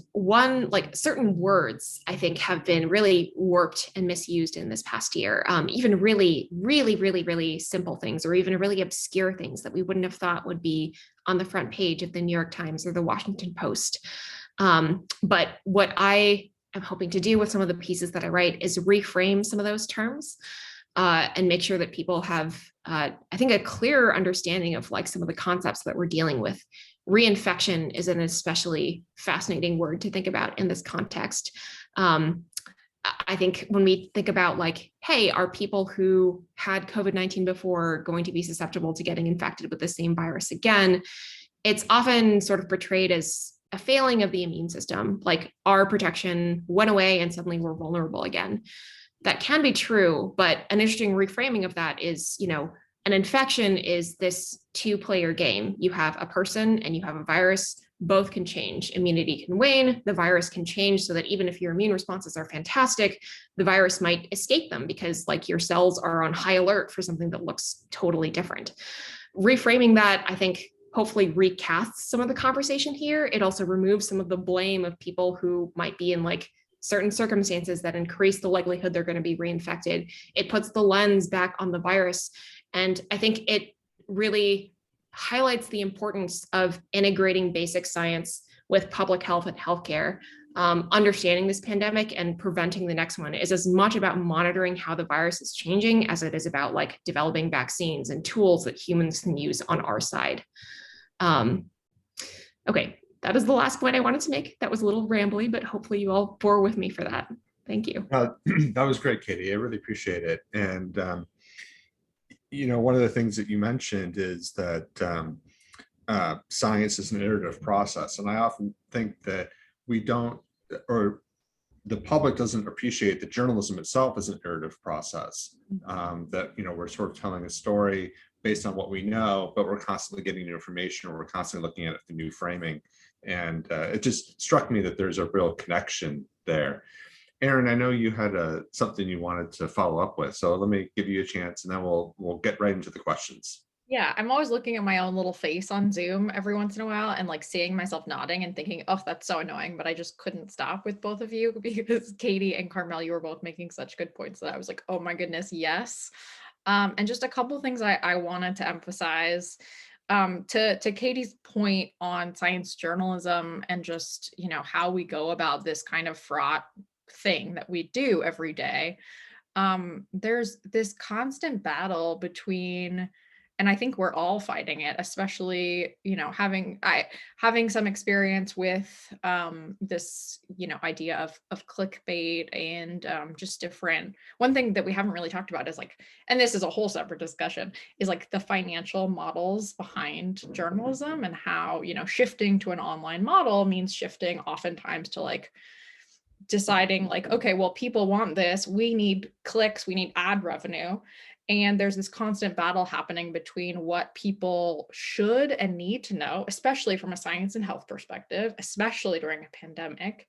certain words, I think, have been really warped and misused in this past year. Even really, really, really, really simple things, or even really obscure things that we wouldn't have thought would be on the front page of the New York Times or the Washington Post. But what I am hoping to do with some of the pieces that I write is reframe some of those terms and make sure that people have, I think, a clearer understanding of like some of the concepts that we're dealing with. Reinfection is an especially fascinating word to think about in this context. I think when we think about like, hey, are people who had COVID-19 before going to be susceptible to getting infected with the same virus again? It's often sort of portrayed as a failing of the immune system, like our protection went away and suddenly we're vulnerable again. That can be true, but an interesting reframing of that is, an infection is this two-player game. You have a person and you have a virus. Both can change. Immunity can wane, the virus can change, so that even if your immune responses are fantastic, the virus might escape them because like your cells are on high alert for something that looks totally different. Reframing that, I think, hopefully recasts some of the conversation here. It also removes some of the blame of people who might be in like certain circumstances that increase the likelihood they're going to be reinfected. It puts the lens back on the virus. And I think it really highlights the importance of integrating basic science with public health and healthcare. Understanding this pandemic and preventing the next one is as much about monitoring how the virus is changing as it is about like developing vaccines and tools that humans can use on our side. Okay, that is the last point I wanted to make. That was a little rambly, but hopefully you all bore with me for that. Thank you. That was great, Katie. I really appreciate it. And one of the things that you mentioned is that science is an iterative process. And I often think that we don't, or the public doesn't appreciate that journalism itself is an iterative process, that, we're sort of telling a story based on what we know, but we're constantly getting new information, or we're constantly looking at it the new framing. And it just struck me that there's a real connection there. Aaron, I know you had something you wanted to follow up with, so let me give you a chance, and then we'll get right into the questions. Yeah, I'm always looking at my own little face on Zoom every once in a while and like seeing myself nodding and thinking, oh, that's so annoying. But I just couldn't stop with both of you because Katie and Carmel, you were both making such good points that I was like, oh my goodness, yes. And just a couple things I wanted to emphasize. To Katie's point on science journalism and just, you know, how we go about this kind of fraught thing that we do every day. There's this constant battle between, and I think we're all fighting it, especially, you know, having some experience with this, you know, idea of clickbait and just different. One thing that we haven't really talked about is like, and this is a whole separate discussion, is like the financial models behind journalism and how, you know, shifting to an online model means shifting oftentimes to like deciding like, okay, well, people want this, we need clicks, we need ad revenue. And there's this constant battle happening between what people should and need to know, especially from a science and health perspective, especially during a pandemic,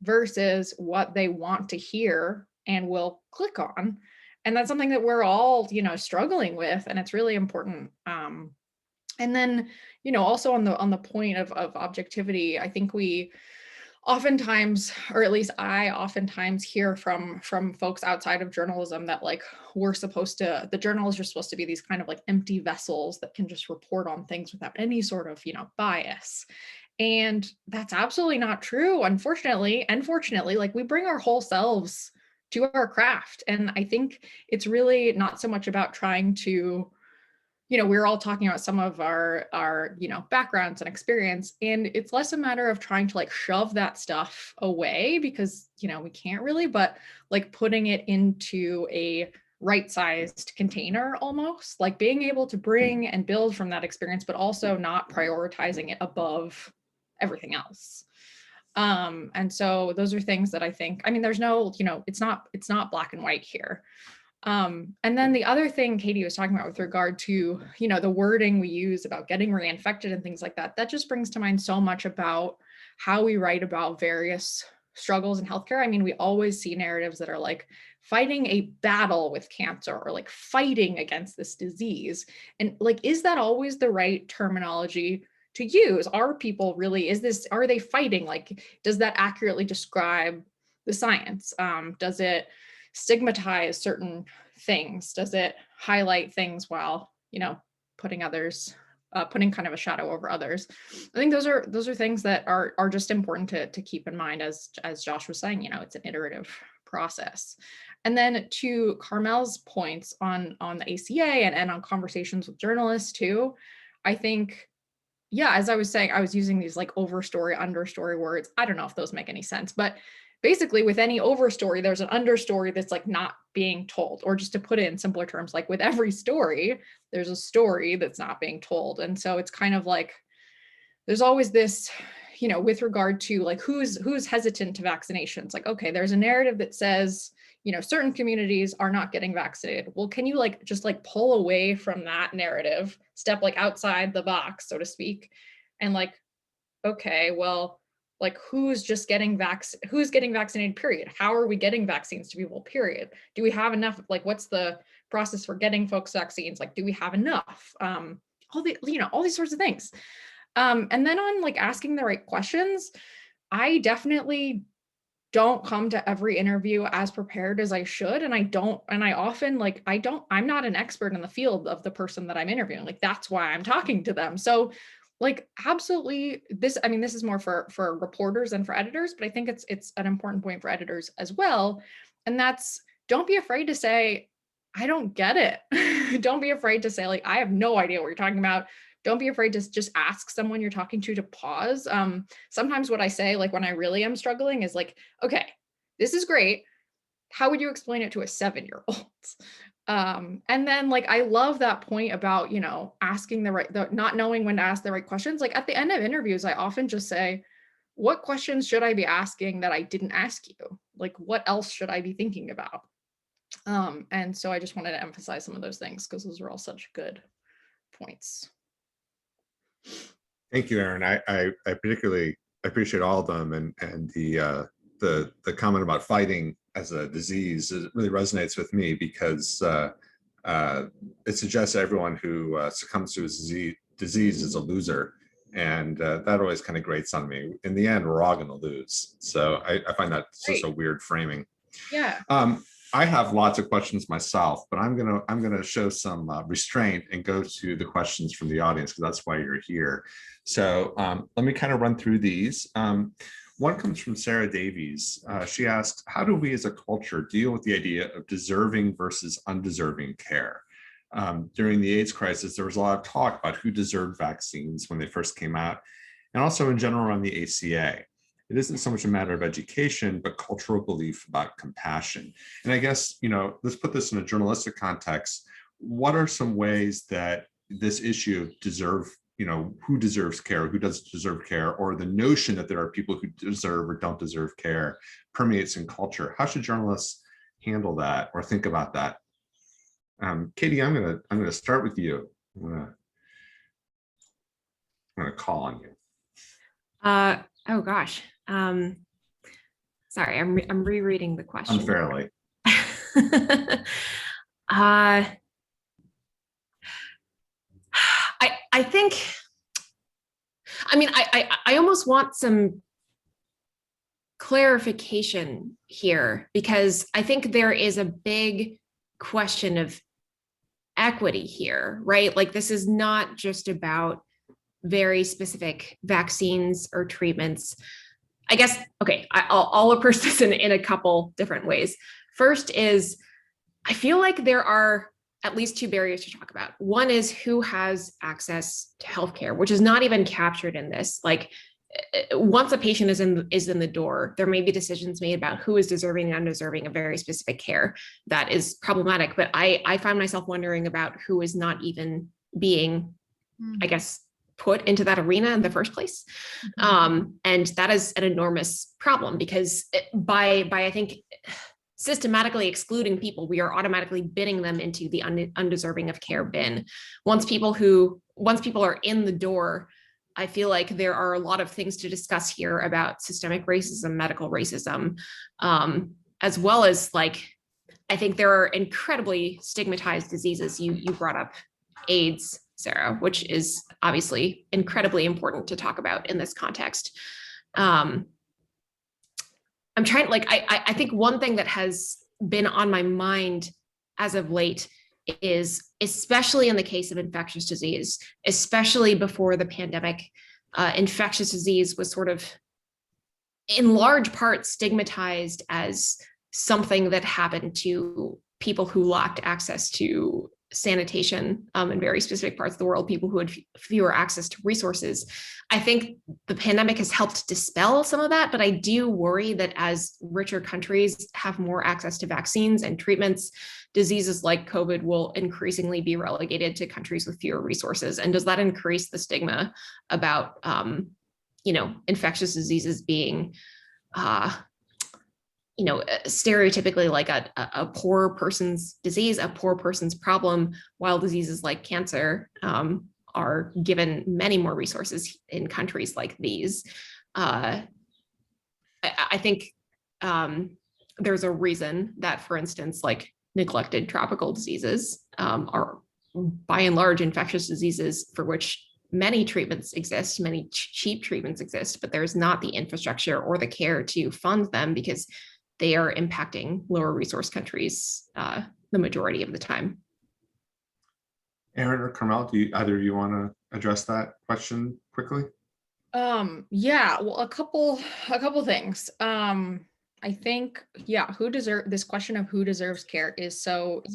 versus what they want to hear and will click on. And that's something that we're all, you know, struggling with, and it's really important. And then, you know, also on the point of objectivity, I think we oftentimes, or at least I oftentimes hear from folks outside of journalism that like the journalists are supposed to be these kind of like empty vessels that can just report on things without any sort of, you know, bias. And that's absolutely not true. Unfortunately, and fortunately, like we bring our whole selves to our craft. And I think it's really not so much about trying to, you know, we're all talking about some of our, you know, backgrounds and experience, and it's less a matter of trying to like shove that stuff away because, you know, we can't really, but like putting it into a right-sized container, almost like being able to bring and build from that experience, but also not prioritizing it above everything else. And so those are things that I think, I mean, there's no, you know, it's not black and white here. And then the other thing Katie was talking about with regard to, you know, the wording we use about getting reinfected and things like that, that just brings to mind so much about how we write about various struggles in healthcare. I mean, we always see narratives that are like fighting a battle with cancer or like fighting against this disease. And like, is that always the right terminology to use? Are people really, are they fighting? Like, does that accurately describe the science? Does it stigmatize certain things? Does it highlight things while, you know, putting kind of a shadow over others? I think those are things that are just important to keep in mind, as Josh was saying, you know, it's an iterative process. And then to Carmel's points on the ACA and on conversations with journalists too, I think, yeah, as I was saying, I was using these like overstory, understory words. I don't know if those make any sense, but basically with any overstory, there's an understory that's like not being told, or just to put it in simpler terms, like with every story, there's a story that's not being told. And so it's kind of like, there's always this, you know, with regard to like, who's hesitant to vaccinations? Like, okay, there's a narrative that says, you know, certain communities are not getting vaccinated. Well, can you like, just like pull away from that narrative, step like outside the box, so to speak, and like, okay, well, like who's getting vaccinated, period? How are we getting vaccines to people, period? Do we have enough? Like, what's the process for getting folks vaccines? Like, do we have enough? All these sorts of things. And then on like asking the right questions, I definitely don't come to every interview as prepared as I should. And I often like, I'm not an expert in the field of the person that I'm interviewing. Like, that's why I'm talking to them. So like, absolutely, this is more for reporters and for editors, but I think it's an important point for editors as well. And that's, don't be afraid to say, I don't get it. Don't be afraid to say, like, I have no idea what you're talking about. Don't be afraid to just ask someone you're talking to pause. Sometimes what I say, like when I really am struggling, is like, okay, this is great. How would you explain it to a 7-year-old? And then like, I love that point about, you know, asking not knowing when to ask the right questions. Like at the end of interviews, I often just say, what questions should I be asking that I didn't ask you? Like, what else should I be thinking about? And so I just wanted to emphasize some of those things because those are all such good points. Thank you, Erin. I particularly appreciate all of them, and the comment about fighting as a disease, it really resonates with me because it suggests everyone who succumbs to a disease is a loser, and that always kind of grates on me. In the end, we're all going to lose. So I find that just a weird framing. Yeah. I have lots of questions myself, but I'm gonna show some restraint and go to the questions from the audience because that's why you're here. So let me kind of run through these. One comes from Sarah Davies. She asks, how do we as a culture deal with the idea of deserving versus undeserving care? During the AIDS crisis, there was a lot of talk about who deserved vaccines when they first came out, and also in general around the ACA. It isn't so much a matter of education, but cultural belief about compassion. And I guess, let's put this in a journalistic context. What are some ways that this issue of who deserves care, who doesn't deserve care, or the notion that there are people who deserve or don't deserve care permeates in culture? How should journalists handle that or think about that? Katie, I'm gonna start with you. I'm gonna call on you. Oh gosh. Sorry, I'm rereading the question. Unfairly. I think, I almost want some clarification here because I think there is a big question of equity here, right? Like this is not just about very specific vaccines or treatments. I guess, okay, I'll approach this in a couple different ways. First is, I feel like there are at least two barriers to talk about. One is who has access to healthcare, which is not even captured in this. Like once a patient is in the door, there may be decisions made about who is deserving and undeserving of very specific care. That is problematic. But I find myself wondering about who is not even being, I guess, put into that arena in the first place. And that is an enormous problem because by I think systematically excluding people, we are automatically bidding them into the undeserving of care bin. Once people are in the door, I feel like there are a lot of things to discuss here about systemic racism, medical racism, as well as I think there are incredibly stigmatized diseases. You brought up AIDS, Sarah, which is obviously incredibly important to talk about in this context. I'm trying, I think one thing that has been on my mind as of late is, especially in the case of infectious disease, especially before the pandemic, infectious disease was sort of in large part stigmatized as something that happened to people who lacked access to sanitation in very specific parts of the world, people who had fewer access to resources. I think the pandemic has helped dispel some of that, but I do worry that as richer countries have more access to vaccines and treatments, diseases like COVID will increasingly be relegated to countries with fewer resources. And does that increase the stigma about, infectious diseases being stereotypically like a poor person's disease, a poor person's problem, while diseases like cancer are given many more resources in countries like these. I think there's a reason that, for instance, like neglected tropical diseases are by and large infectious diseases for which many treatments exist, many cheap treatments exist, but there's not the infrastructure or the care to fund them because they are impacting lower resource countries the majority of the time. Aaron or Carmel, do either of you want to address that question quickly? Yeah, well, a couple things. I think, this question of who deserves care is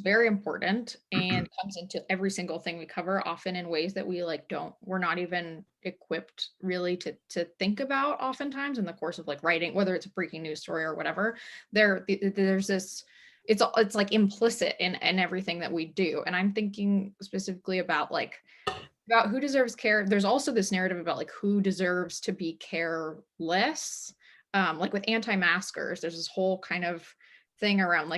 very important and comes into every single thing we cover, often in ways that we're not even equipped really to think about oftentimes in the course of writing, whether it's a breaking news story or whatever. There's this, it's like implicit in everything that we do. And I'm thinking specifically about who deserves care. There's also this narrative about who deserves to be careless. With anti-maskers, there's this whole kind of thing around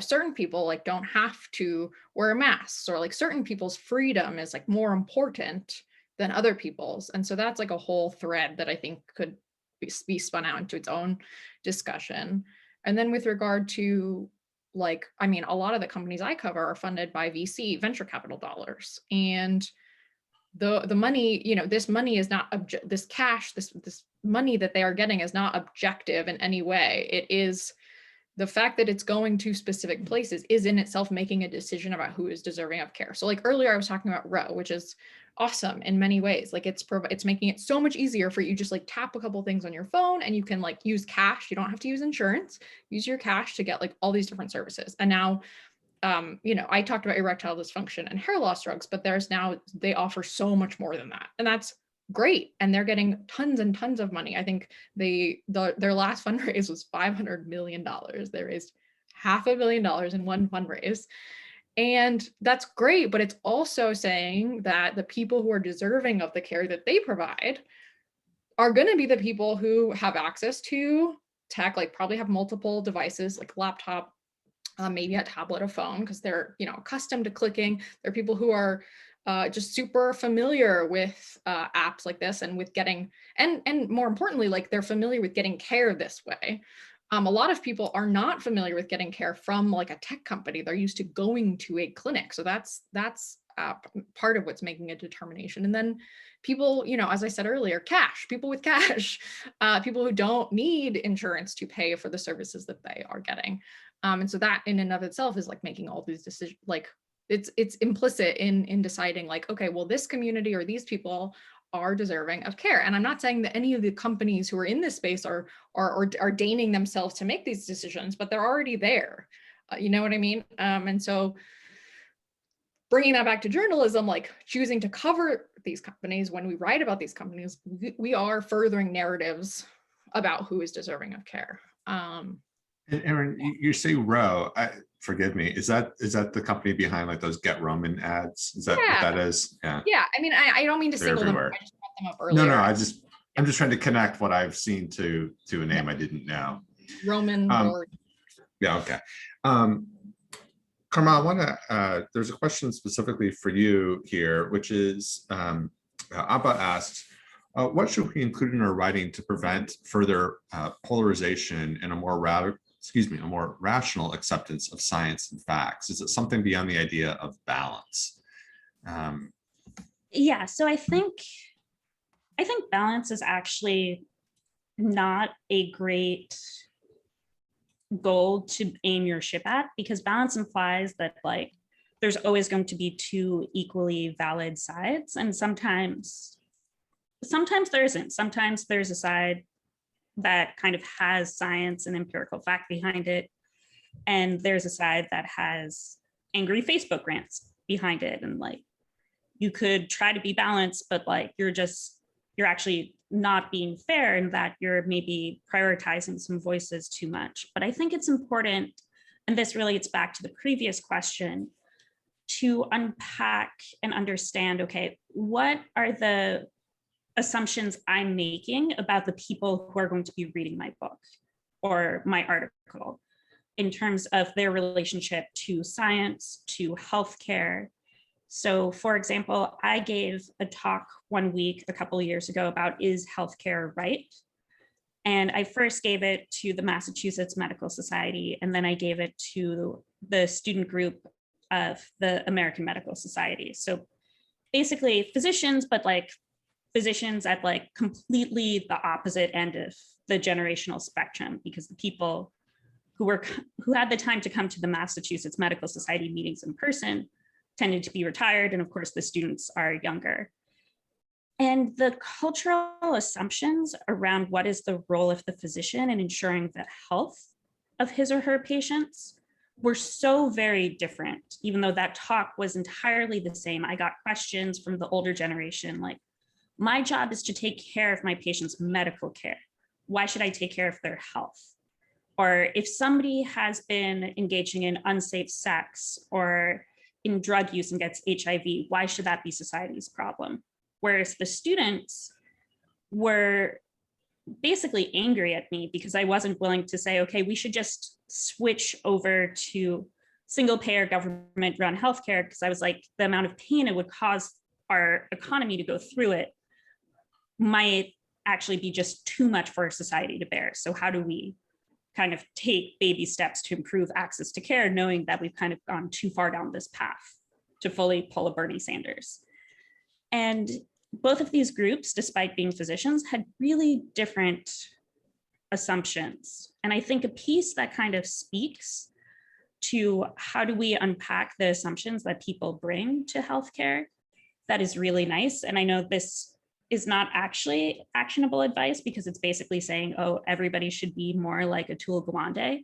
certain people don't have to wear masks, or certain people's freedom is more important than other people's. And so that's a whole thread that I think could be spun out into its own discussion. And then with regard to a lot of the companies I cover are funded by VC venture capital dollars, and the money, this money is not this cash, this money that they are getting is not objective in any way. It is the fact that it's going to specific places is in itself making a decision about who is deserving of care. So like earlier I was talking about Row, which is awesome in many ways. Like it's making it so much easier for you, just like tap a couple things on your phone and you can like use cash. You don't have to use insurance, use your cash to get like all these different services. And now, you know, I talked about erectile dysfunction and hair loss drugs, but they offer so much more than that. And that's great. And they're getting tons and tons of money. I think their last fundraise was $500 million. They raised $500 million in one fundraise. And that's great, but it's also saying that the people who are deserving of the care that they provide are going to be the people who have access to tech, like probably have multiple devices, like laptop, maybe a tablet, a phone, because they're, you know, accustomed to clicking. There are people who are just super familiar with apps like this and with getting, and more importantly, like they're familiar with getting care this way. A lot of people are not familiar with getting care from like a tech company. They're used to going to a clinic. So that's part of what's making a determination. And then people, you know, as I said earlier, people with cash, people who don't need insurance to pay for the services that they are getting. And so that in and of itself is like making all these decisions, like it's implicit in deciding like, okay, well, this community or these people are deserving of care. And I'm not saying that any of the companies who are in this space are deigning themselves to make these decisions, but they're already there. You know what I mean? And so bringing that back to journalism, like choosing to cover these companies when we write about these companies, we are furthering narratives about who is deserving of care. And Aaron, you say Row, forgive me, is that the company behind like those Get Roman ads? Is that what that is? Yeah. Yeah, I mean, I don't mean to They're single them. everywhere. I just brought them up earlier. No, I'm just trying to connect what I've seen to a name I didn't know. Roman. Yeah, okay. Carmel, I want to, there's a question specifically for you here, which is, Abba asks, what should we include in our writing to prevent further polarization and a more rational acceptance of science and facts? Is it something beyond the idea of balance? Yeah, so I think balance is actually not a great goal to aim your ship at, because balance implies that like there's always going to be two equally valid sides, and sometimes there isn't. Sometimes there's a side that kind of has science and empirical fact behind it, and there's a side that has angry Facebook rants behind it. And like you could try to be balanced, but like you're actually not being fair in that you're maybe prioritizing some voices too much. But I think it's important, and this relates back to the previous question, to unpack and understand, okay, what are the assumptions I'm making about the people who are going to be reading my book or my article in terms of their relationship to science, to healthcare. So for example, I gave a talk one week a couple of years ago about, is healthcare right? And I first gave it to the Massachusetts Medical Society, and then I gave it to the student group of the American Medical Society. So basically physicians, but like physicians at like completely the opposite end of the generational spectrum, because the people who had the time to come to the Massachusetts Medical Society meetings in person tended to be retired, and of course the students are younger. And the cultural assumptions around what is the role of the physician in ensuring the health of his or her patients were so very different. Even though that talk was entirely the same, I got questions from the older generation like, my job is to take care of my patient's medical care. Why should I take care of their health? Or if somebody has been engaging in unsafe sex or in drug use and gets HIV, why should that be society's problem? Whereas the students were basically angry at me because I wasn't willing to say, okay, we should just switch over to single payer government run healthcare, because I was like, the amount of pain it would cause our economy to go through it might actually be just too much for society to bear. So how do we kind of take baby steps to improve access to care, knowing that we've kind of gone too far down this path to fully pull a Bernie Sanders? And both of these groups, despite being physicians, had really different assumptions. And I think a piece that kind of speaks to how do we unpack the assumptions that people bring to healthcare that is really nice. And I know this is not actually actionable advice because it's basically saying, oh, everybody should be more like Atul Gawande.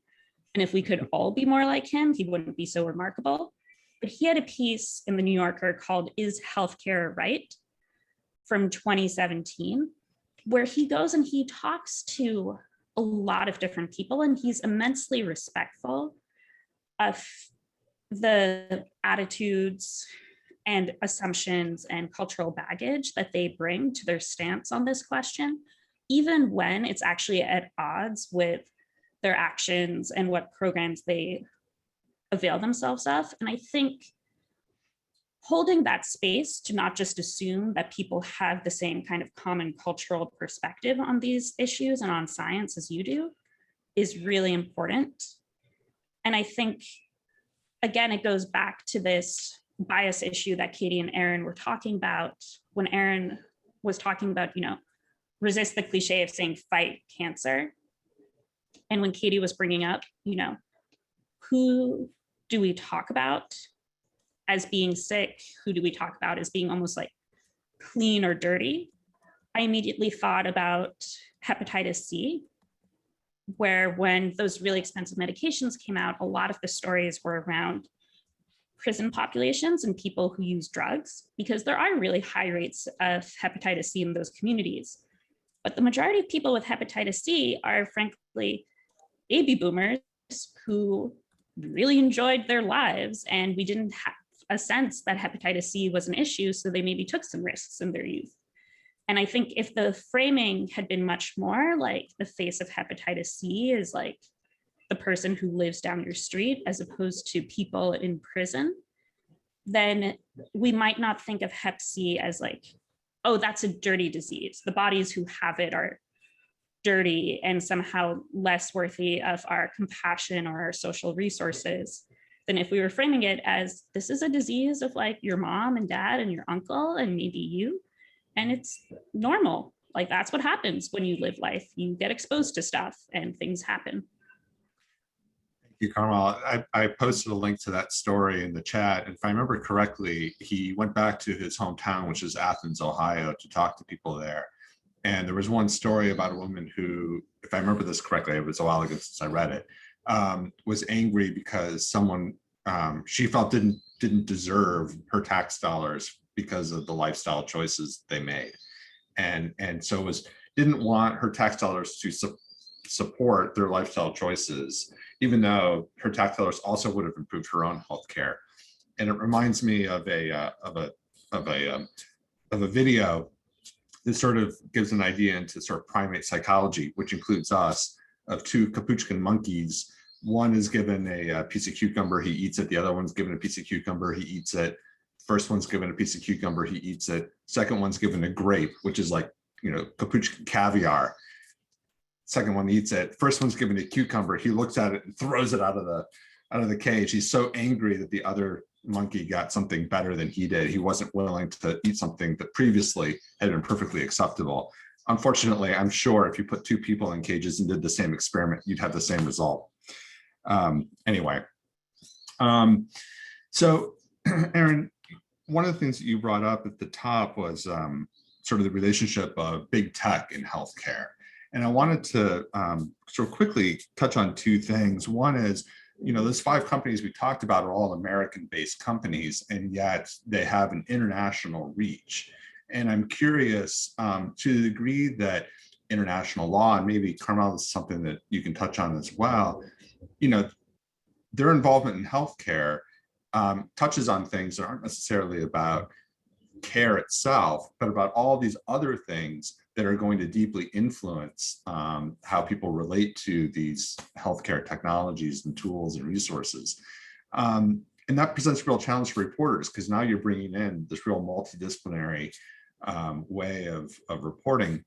And if we could all be more like him, he wouldn't be so remarkable. But he had a piece in the New Yorker called Is Healthcare Right? From 2017, where he goes and he talks to a lot of different people, and he's immensely respectful of the attitudes and assumptions and cultural baggage that they bring to their stance on this question, even when it's actually at odds with their actions and what programs they avail themselves of. And I think holding that space to not just assume that people have the same kind of common cultural perspective on these issues and on science as you do is really important. And I think, again, it goes back to this bias issue that Katie and Erin were talking about when Erin was talking about, resist the cliche of saying fight cancer. And when Katie was bringing up, who do we talk about as being sick? Who do we talk about as being almost like clean or dirty? I immediately thought about hepatitis C, where when those really expensive medications came out, a lot of the stories were around prison populations and people who use drugs, because there are really high rates of hepatitis C in those communities. But the majority of people with hepatitis C are frankly baby boomers who really enjoyed their lives, and we didn't have a sense that hepatitis C was an issue, so they maybe took some risks in their youth. And I think if the framing had been much more like the face of hepatitis C is like the person who lives down your street as opposed to people in prison, then we might not think of hep C as like, oh, that's a dirty disease. The bodies who have it are dirty and somehow less worthy of our compassion or our social resources than if we were framing it as this is a disease of like your mom and dad and your uncle and maybe you, and it's normal. Like that's what happens when you live life. You get exposed to stuff and things happen. Thank you, Carmel. I posted a link to that story in the chat. And if I remember correctly, he went back to his hometown, which is Athens, Ohio, to talk to people there. And there was one story about a woman who, if I remember this correctly, it was a while ago since I read it, was angry because someone she felt didn't deserve her tax dollars because of the lifestyle choices they made, and so didn't want her tax dollars to support their lifestyle choices, even though her tax dollars also would have improved her own healthcare. And it reminds me of a video that sort of gives an idea into sort of primate psychology, which includes us, of two capuchin monkeys. One is given a piece of cucumber, he eats it. The other one's given a piece of cucumber, he eats it. First one's given a piece of cucumber, he eats it. Second one's given a grape, which is like, capuchin caviar. Second one eats it. First one's given a cucumber, he looks at it and throws it out of the cage. He's so angry that the other monkey got something better than he did. He wasn't willing to eat something that previously had been perfectly acceptable. Unfortunately, I'm sure if you put two people in cages and did the same experiment, you'd have the same result. Anyway, so Erin, one of the things that you brought up at the top was sort of the relationship of big tech in healthcare. And I wanted to sort of quickly touch on two things. One is, those 5 companies we talked about are all American-based companies, and yet they have an international reach. And I'm curious to the degree that international law, and maybe Carmel is something that you can touch on as well, their involvement in healthcare touches on things that aren't necessarily about care itself, but about all these other things that are going to deeply influence how people relate to these healthcare technologies and tools and resources. And that presents a real challenge for reporters, because now you're bringing in this real multidisciplinary way of reporting.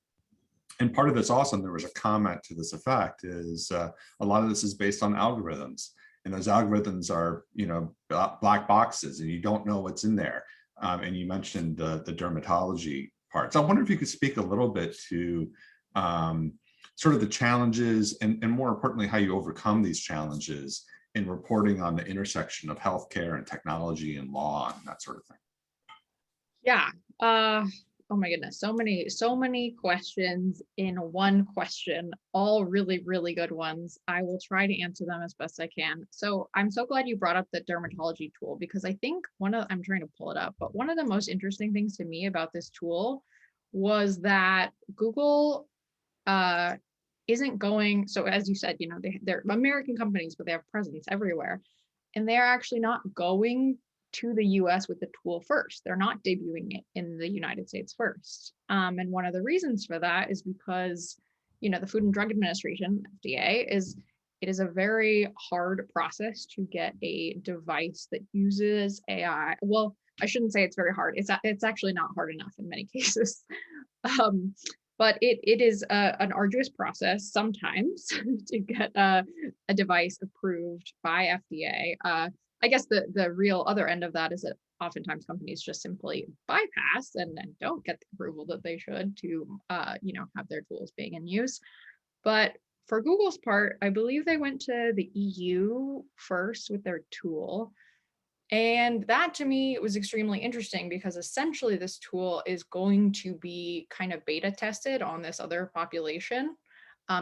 And part of this also, and there was a comment to this effect, is a lot of this is based on algorithms. And those algorithms are, black boxes, and you don't know what's in there. And you mentioned the dermatology part. So I wonder if you could speak a little bit to sort of the challenges and more importantly, how you overcome these challenges in reporting on the intersection of healthcare and technology and law and that sort of thing. Yeah. Oh my goodness. So many questions in one question, all really, really good ones. I will try to answer them as best I can. So I'm so glad you brought up the dermatology tool, because I think I'm trying to pull it up, but one of the most interesting things to me about this tool was that Google isn't going, so as you said, they're American companies, but they have presence everywhere. And they're actually not going to the US with the tool first. They're not debuting it in the United States first. And one of the reasons for that is because, the Food and Drug Administration, FDA, it is a very hard process to get a device that uses AI. Well, I shouldn't say it's very hard. It's actually not hard enough in many cases. But it is an arduous process sometimes to get a device approved by FDA. I guess the real other end of that is that oftentimes companies just simply bypass and don't get the approval that they should to have their tools being in use. But for Google's part, I believe they went to the EU first with their tool. And that to me was extremely interesting, because essentially this tool is going to be kind of beta tested on this other population,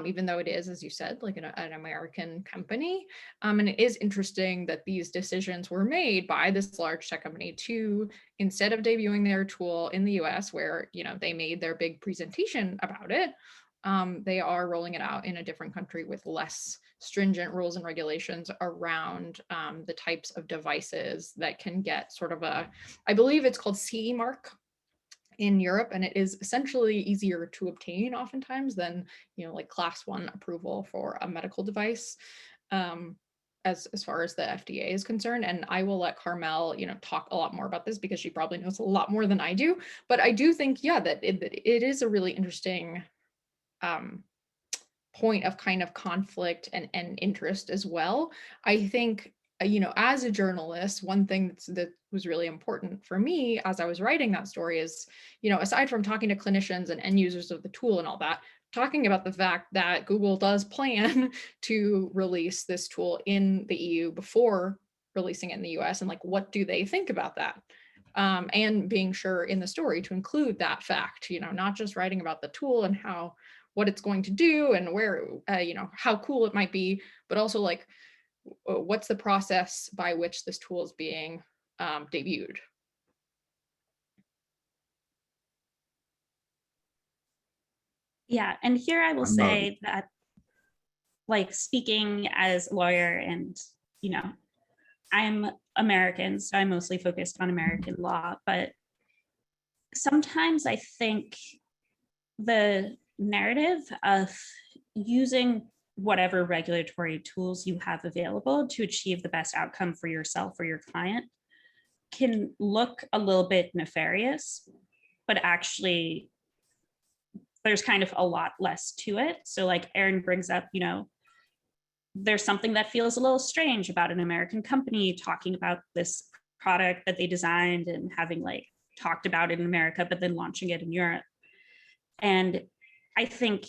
even though it is, as you said, like an American company. And it is interesting that these decisions were made by this large tech company to, instead of debuting their tool in the US, where they made their big presentation about it, they are rolling it out in a different country with less stringent rules and regulations around the types of devices that can get sort of I believe it's called CE mark in Europe, and it is essentially easier to obtain oftentimes than, like class 1 approval for a medical device. As far as the FDA is concerned. And I will let Carmel, talk a lot more about this, because she probably knows a lot more than I do. But I do think, that it is a really interesting point of kind of conflict and interest as well. I think, as a journalist, one thing that was really important for me as I was writing that story is, aside from talking to clinicians and end users of the tool and all that, talking about the fact that Google does plan to release this tool in the EU before releasing it in the US, and like, what do they think about that? And being sure in the story to include that fact, not just writing about the tool and what it's going to do and where, how cool it might be, but also like, what's the process by which this tool is being debuted. Yeah, and here I will say that, like, speaking as a lawyer, and I'm American, so I'm mostly focused on American law, but sometimes I think the narrative of using whatever regulatory tools you have available to achieve the best outcome for yourself or your client can look a little bit nefarious, but actually there's kind of a lot less to it. So like Erin brings up, there's something that feels a little strange about an American company talking about this product that they designed and having like talked about it in America, but then launching it in Europe. And I think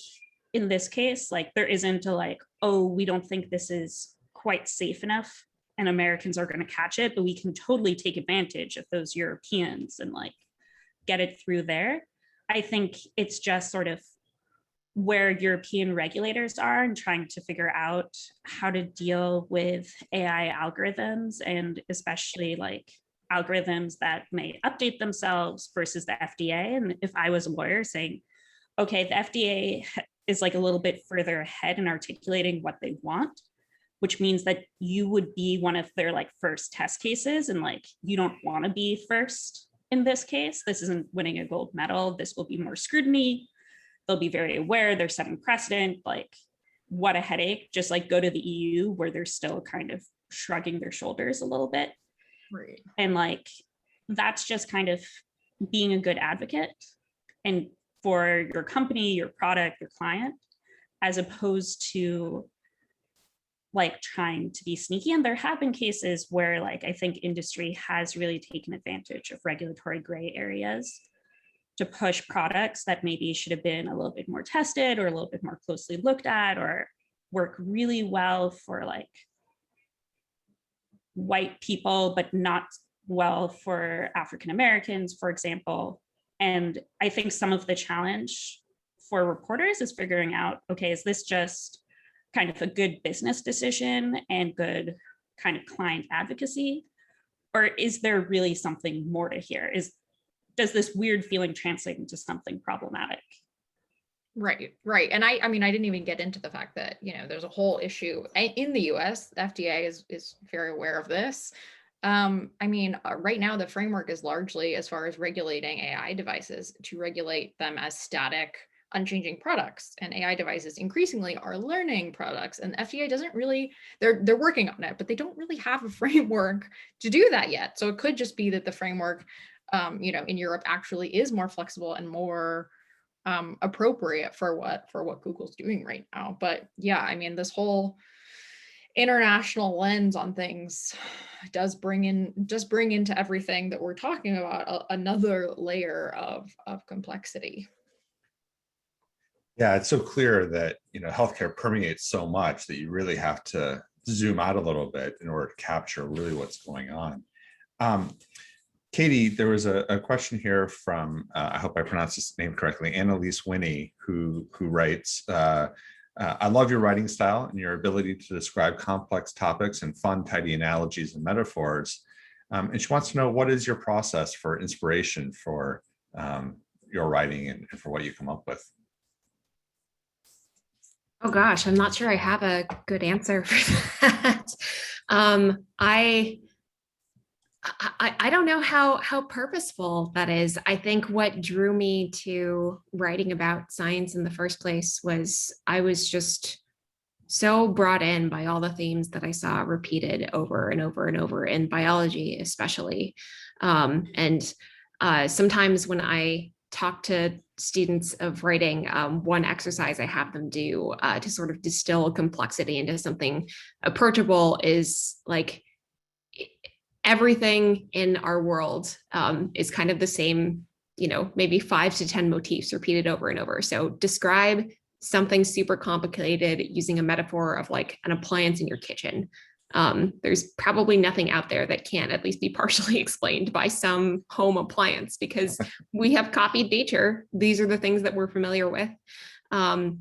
in this case, like, there isn't a like, oh, we don't think this is quite safe enough and Americans are going to catch it, but we can totally take advantage of those Europeans and like get it through there. I think it's just sort of where European regulators are and trying to figure out how to deal with AI algorithms, and especially like algorithms that may update themselves versus the FDA. And if I was a lawyer saying, okay, the FDA is like a little bit further ahead in articulating what they want, which means that you would be one of their like first test cases, and like, you don't want to be first in this case. This isn't winning a gold medal. This will be more scrutiny. They'll be very aware they're setting precedent. Like, what a headache. Just like go to the EU, where they're still kind of shrugging their shoulders a little bit. Right. And like, that's just kind of being a good advocate and for your company, your product, your client, as opposed to like trying to be sneaky. And there have been cases where like, I think industry has really taken advantage of regulatory gray areas to push products that maybe should have been a little bit more tested or a little bit more closely looked at, or work really well for like white people, but not well for African Americans, for example. And I think some of the challenge for reporters is figuring out, okay, is this just kind of a good business decision and good kind of client advocacy? Or is there really something more to here? Does this weird feeling translate into something problematic? Right, right. And I mean, I didn't even get into the fact that, you know, there's a whole issue in the US. The FDA is very aware of this. I mean, right now the framework is largely, as far as regulating AI devices, to regulate them as static, unchanging products. And AI devices increasingly are learning products. And the FDA doesn't really, they're working on it, but they don't really have a framework to do that yet. So it could just be that the framework, you know, in Europe actually is more flexible and more appropriate for what Google's doing right now. But yeah, I mean, this whole international lens on things does bring into everything that we're talking about another layer of complexity. Yeah, it's so clear that, you know, healthcare permeates so much that you really have to zoom out a little bit in order to capture really what's going on. Katie, there was a question here from, I hope I pronounced his name correctly, Annalise Winnie, who writes, I love your writing style and your ability to describe complex topics and fun, tidy analogies and metaphors. And she wants to know, what is your process for inspiration for your writing and for what you come up with? Oh gosh, I'm not sure I have a good answer for that. I don't know how purposeful that is. I think what drew me to writing about science in the first place was I was just so brought in by all the themes that I saw repeated over and over and over in biology, especially. Sometimes when I talk to students of writing, one exercise I have them do to sort of distill complexity into something approachable is like, everything in our world is kind of the same, you know, maybe 5 to 10 motifs repeated over and over. So describe something super complicated using a metaphor of like an appliance in your kitchen. There's probably nothing out there that can't at least be partially explained by some home appliance, because we have copied nature. These are the things that we're familiar with. I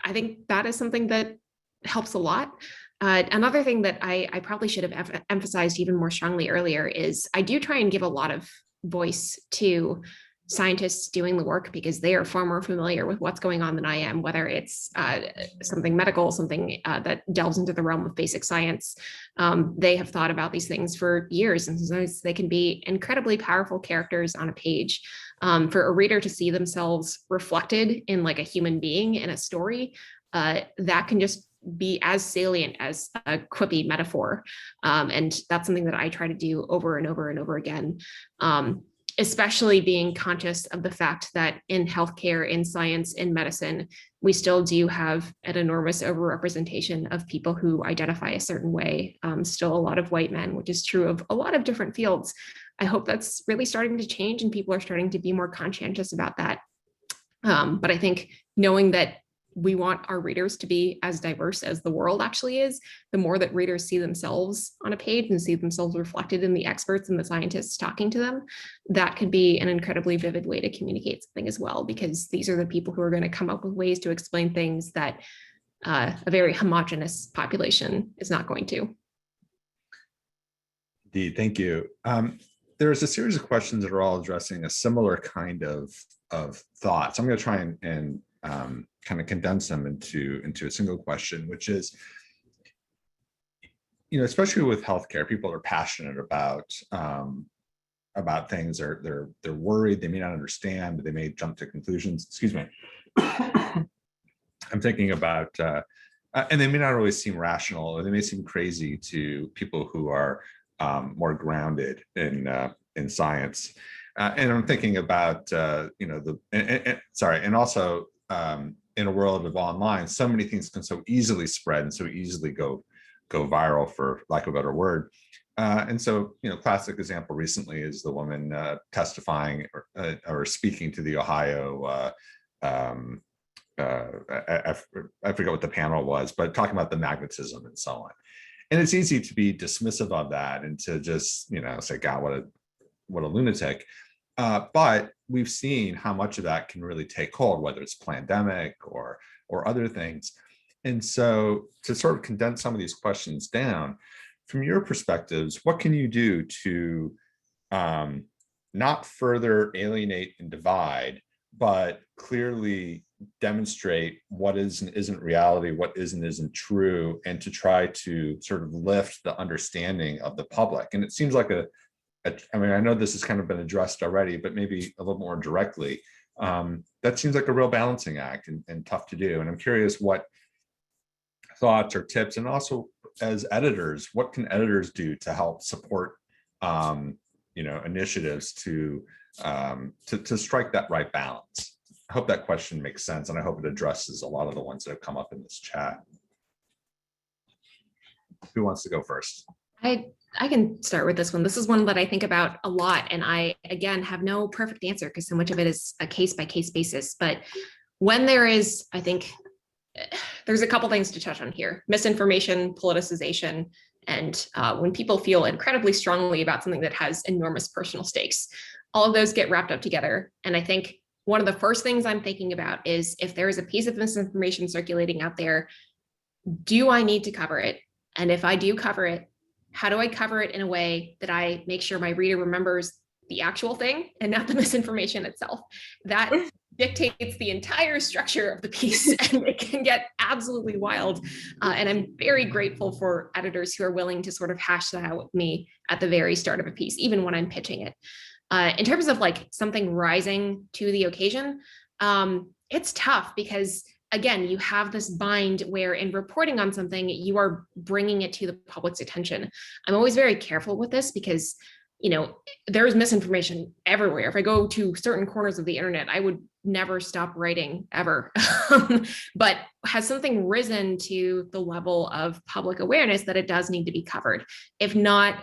think that is something that helps a lot. Another thing that I probably should have emphasized even more strongly earlier is I do try and give a lot of voice to scientists doing the work, because they are far more familiar with what's going on than I am, whether it's something medical, something that delves into the realm of basic science. They have thought about these things for years, and sometimes they can be incredibly powerful characters on a page. For a reader to see themselves reflected in like a human being in a story, that can just be as salient as a quippy metaphor. And that's something that I try to do over and over and over again, especially being conscious of the fact that in healthcare, in science, in medicine, we still do have an enormous overrepresentation of people who identify a certain way. Still a lot of white men, which is true of a lot of different fields. I hope that's really starting to change and people are starting to be more conscientious about that. But I think knowing that we want our readers to be as diverse as the world actually is, the more that readers see themselves on a page and see themselves reflected in the experts and the scientists talking to them, that could be an incredibly vivid way to communicate something as well, because these are the people who are going to come up with ways to explain things that a very homogenous population is not going to. Indeed, thank you. There's a series of questions that are all addressing a similar kind of thoughts. I'm going to try and kind of condense them into a single question, which is, you know, especially with healthcare, people are passionate about things. They're worried. They may not understand. They may jump to conclusions. Excuse me. I'm thinking about, and they may not always seem rational, or they may seem crazy to people who are more grounded in science. And I'm thinking about, you know, and also in a world of online, so many things can so easily spread and so easily go viral, for lack of a better word. And so, classic example recently is the woman testifying or speaking to the Ohio, I forget what the panel was, but talking about the magnetism and so on. And it's easy to be dismissive of that and to just, say, God, what a lunatic. But we've seen how much of that can really take hold, whether it's pandemic or other things. And so to sort of condense some of these questions down, from your perspectives, what can you do to not further alienate and divide, but clearly demonstrate what is and isn't reality, what is and isn't true, and to try to sort of lift the understanding of the public? And it seems like I mean, I know this has kind of been addressed already, but maybe a little more directly. That seems like a real balancing act and tough to do. And I'm curious what thoughts or tips, and also as editors, what can editors do to help support initiatives to strike that right balance? I hope that question makes sense, and I hope it addresses a lot of the ones that have come up in this chat. Who wants to go first? I can start with this one. This is one that I think about a lot, and I, again, have no perfect answer because so much of it is a case by case basis. But when there is, I think there's a couple things to touch on here: misinformation, politicization, and when people feel incredibly strongly about something that has enormous personal stakes. All of those get wrapped up together. And I think one of the first things I'm thinking about is, if there is a piece of misinformation circulating out there, do I need to cover it? And if I do cover it, how do I cover it in a way that I make sure my reader remembers the actual thing and not the misinformation itself? That dictates the entire structure of the piece, and it can get absolutely wild. And I'm very grateful for editors who are willing to sort of hash that out with me at the very start of a piece, even when I'm pitching it. In terms of like something rising to the occasion, it's tough because, again, you have this bind where in reporting on something, you are bringing it to the public's attention. I'm always very careful with this because, there's misinformation everywhere. If I go to certain corners of the internet, I would never stop writing ever. But has something risen to the level of public awareness that it does need to be covered? If not,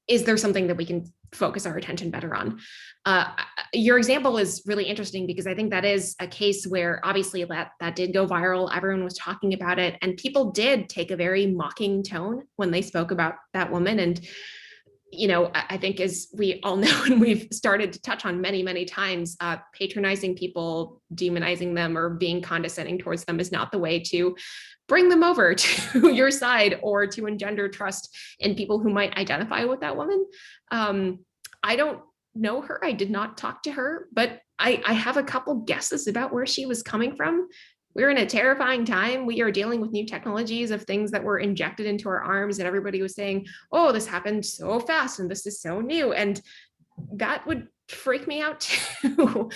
is there something that we can focus our attention better on? Your example is really interesting because I think that is a case where obviously that did go viral. Everyone was talking about it, and people did take a very mocking tone when they spoke about that woman. And I think, as we all know, and we've started to touch on many, many times, patronizing people, demonizing them, or being condescending towards them is not the way to bring them over to your side or to engender trust in people who might identify with that woman. I don't know her. I did not talk to her, but I have a couple guesses about where she was coming from. We're in a terrifying time. We are dealing with new technologies of things that were injected into our arms, and everybody was saying, oh, this happened so fast and this is so new. And that would freak me out too.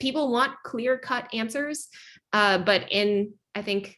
People want clear-cut answers, but in, I think,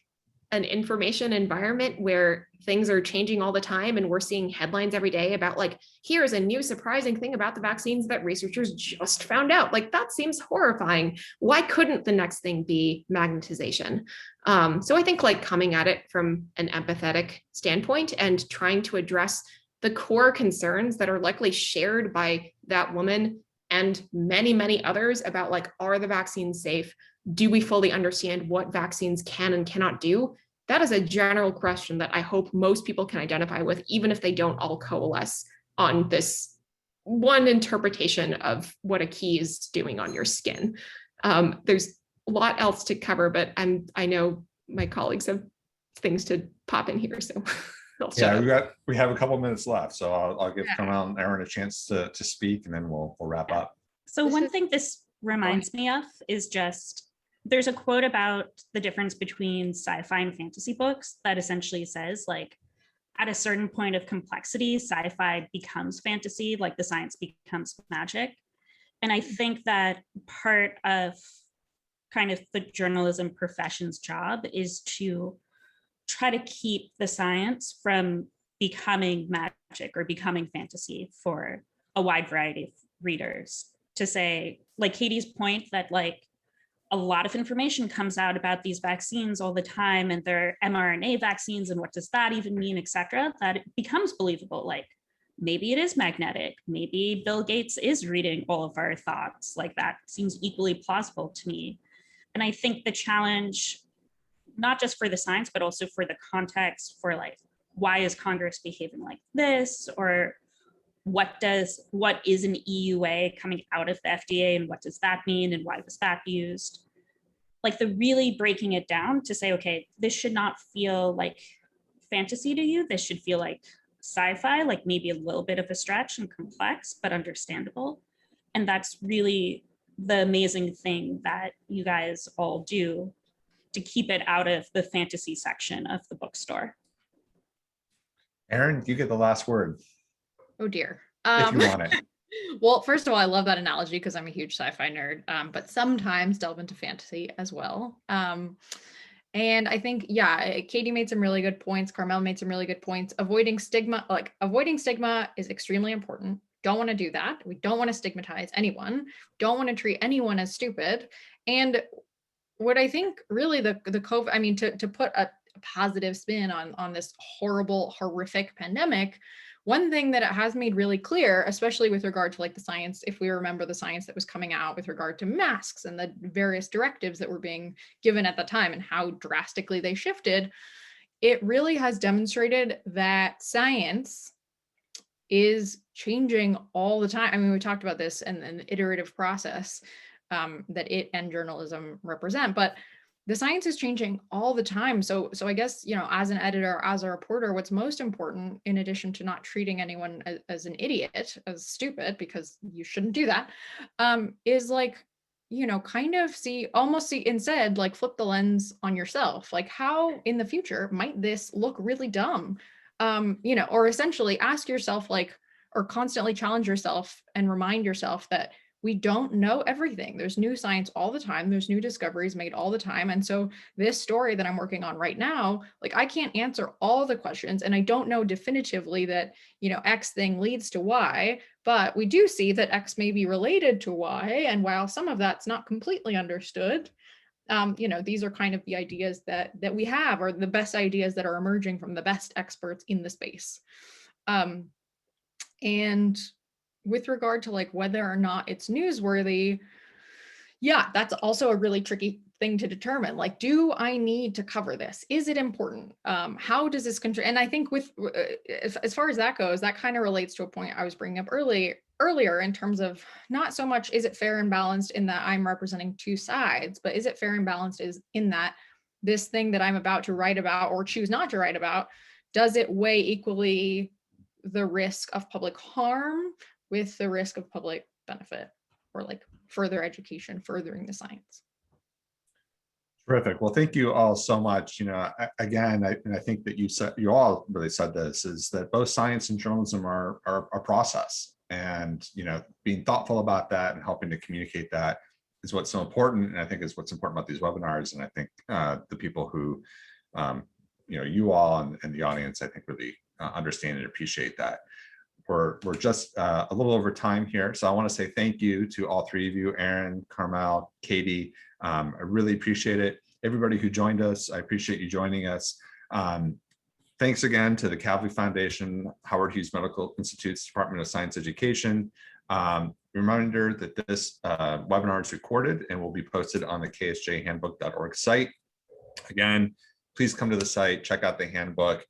an information environment where things are changing all the time and we're seeing headlines every day about, like, here's a new surprising thing about the vaccines that researchers just found out. Like, that seems horrifying. Why couldn't the next thing be magnetization? So I think, like, coming at it from an empathetic standpoint and trying to address the core concerns that are likely shared by that woman and many, many others about, like, are the vaccines safe? Do we fully understand what vaccines can and cannot do? That is a general question that I hope most people can identify with, even if they don't all coalesce on this one interpretation of what a key is doing on your skin. There's a lot else to cover, but I know my colleagues have things to pop in here, so I'll shut up. We have a couple minutes left, so I'll give Kamal and Erin a chance to speak, and then we'll wrap up. So one thing this reminds me of is just, there's a quote about the difference between sci-fi and fantasy books that essentially says, like, at a certain point of complexity, sci-fi becomes fantasy, like the science becomes magic. And I think that part of kind of the journalism profession's job is to try to keep the science from becoming magic or becoming fantasy for a wide variety of readers. To say, like Katie's point, that, like, a lot of information comes out about these vaccines all the time, and they're mRNA vaccines, and what does that even mean, et cetera, that it becomes believable. Like, maybe it is magnetic. Maybe Bill Gates is reading all of our thoughts. Like, that seems equally plausible to me. And I think the challenge, not just for the science, but also for the context, for like, why is Congress behaving like this? Or what is an EUA coming out of the FDA, and what does that mean, and why was that used? Like, the really breaking it down to say, okay, this should not feel like fantasy to you. This should feel like sci-fi, like maybe a little bit of a stretch and complex, but understandable. And that's really the amazing thing that you guys all do to keep it out of the fantasy section of the bookstore. Aaron, you get the last word Oh dear. if you want it. Well, first of all, I love that analogy because I'm a huge sci-fi nerd, but sometimes delve into fantasy as well. And I think, yeah, Katie made some really good points. Carmel made some really good points. Avoiding stigma is extremely important. Don't want to do that. We don't want to stigmatize anyone. Don't want to treat anyone as stupid. And what I think really the COVID, I mean, to put a positive spin on this horrible, horrific pandemic, one thing that it has made really clear, especially with regard to like the science, if we remember the science that was coming out with regard to masks and the various directives that were being given at the time and how drastically they shifted, it really has demonstrated that science is changing all the time. I mean, we talked about this and an iterative process that it and journalism represent, but the science is changing all the time. So I guess, you know, as an editor, as a reporter, what's most important, in addition to not treating anyone as an idiot, as stupid, because you shouldn't do that, is like, you know, kind of instead, like flip the lens on yourself. Like, how in the future might this look really dumb? You know, or essentially ask yourself, like, or constantly challenge yourself and remind yourself that we don't know everything. There's new science all the time. There's new discoveries made all the time. And so this story that I'm working on right now, like, I can't answer all the questions, and I don't know definitively that, you know, X thing leads to Y, but we do see that X may be related to Y. And while some of that's not completely understood, you know, these are kind of the ideas that we have, or the best ideas that are emerging from the best experts in the space. And with regard to like whether or not it's newsworthy, yeah, that's also a really tricky thing to determine. Like, do I need to cover this? Is it important? How does this contribute? And I think with as far as that goes, that kind of relates to a point I was bringing up earlier in terms of not so much is it fair and balanced in that I'm representing two sides, but is it fair and balanced is in that this thing that I'm about to write about or choose not to write about, does it weigh equally the risk of public harm with the risk of public benefit, or like further education, furthering the science? Terrific. Well, thank you all so much. You know, again, I think that you all really said this, is that both science and journalism are a process, and, you know, being thoughtful about that and helping to communicate that is what's so important. And I think is what's important about these webinars. And I think the people who, you know, you all and the audience, I think really understand and appreciate that. We're just a little over time here. So I want to say thank you to all three of you, Aaron, Carmel, Katie. I really appreciate it. Everybody who joined us, I appreciate you joining us. Thanks again to the Kavli Foundation, Howard Hughes Medical Institute's Department of Science Education. Reminder that this webinar is recorded and will be posted on the ksjhandbook.org site. Again, please come to the site, check out the handbook.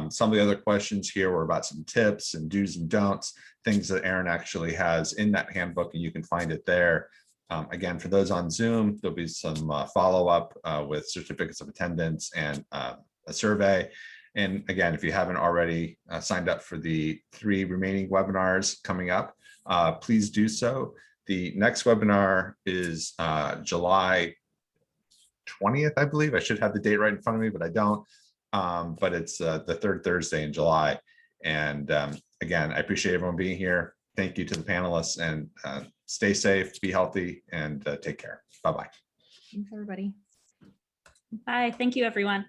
Some of the other questions here were about some tips and do's and don'ts, things that Aaron actually has in that handbook, and you can find it there. Again, for those on Zoom, there'll be some follow-up with certificates of attendance and a survey. And again, if you haven't already signed up for the 3 remaining webinars coming up, please do so. The next webinar is July 20th, I believe. I should have the date right in front of me, but I don't. But it's the 3rd Thursday in July. And again, I appreciate everyone being here. Thank you to the panelists, and stay safe, be healthy, and take care. Bye-bye. Thanks, everybody. Bye. Thank you, everyone.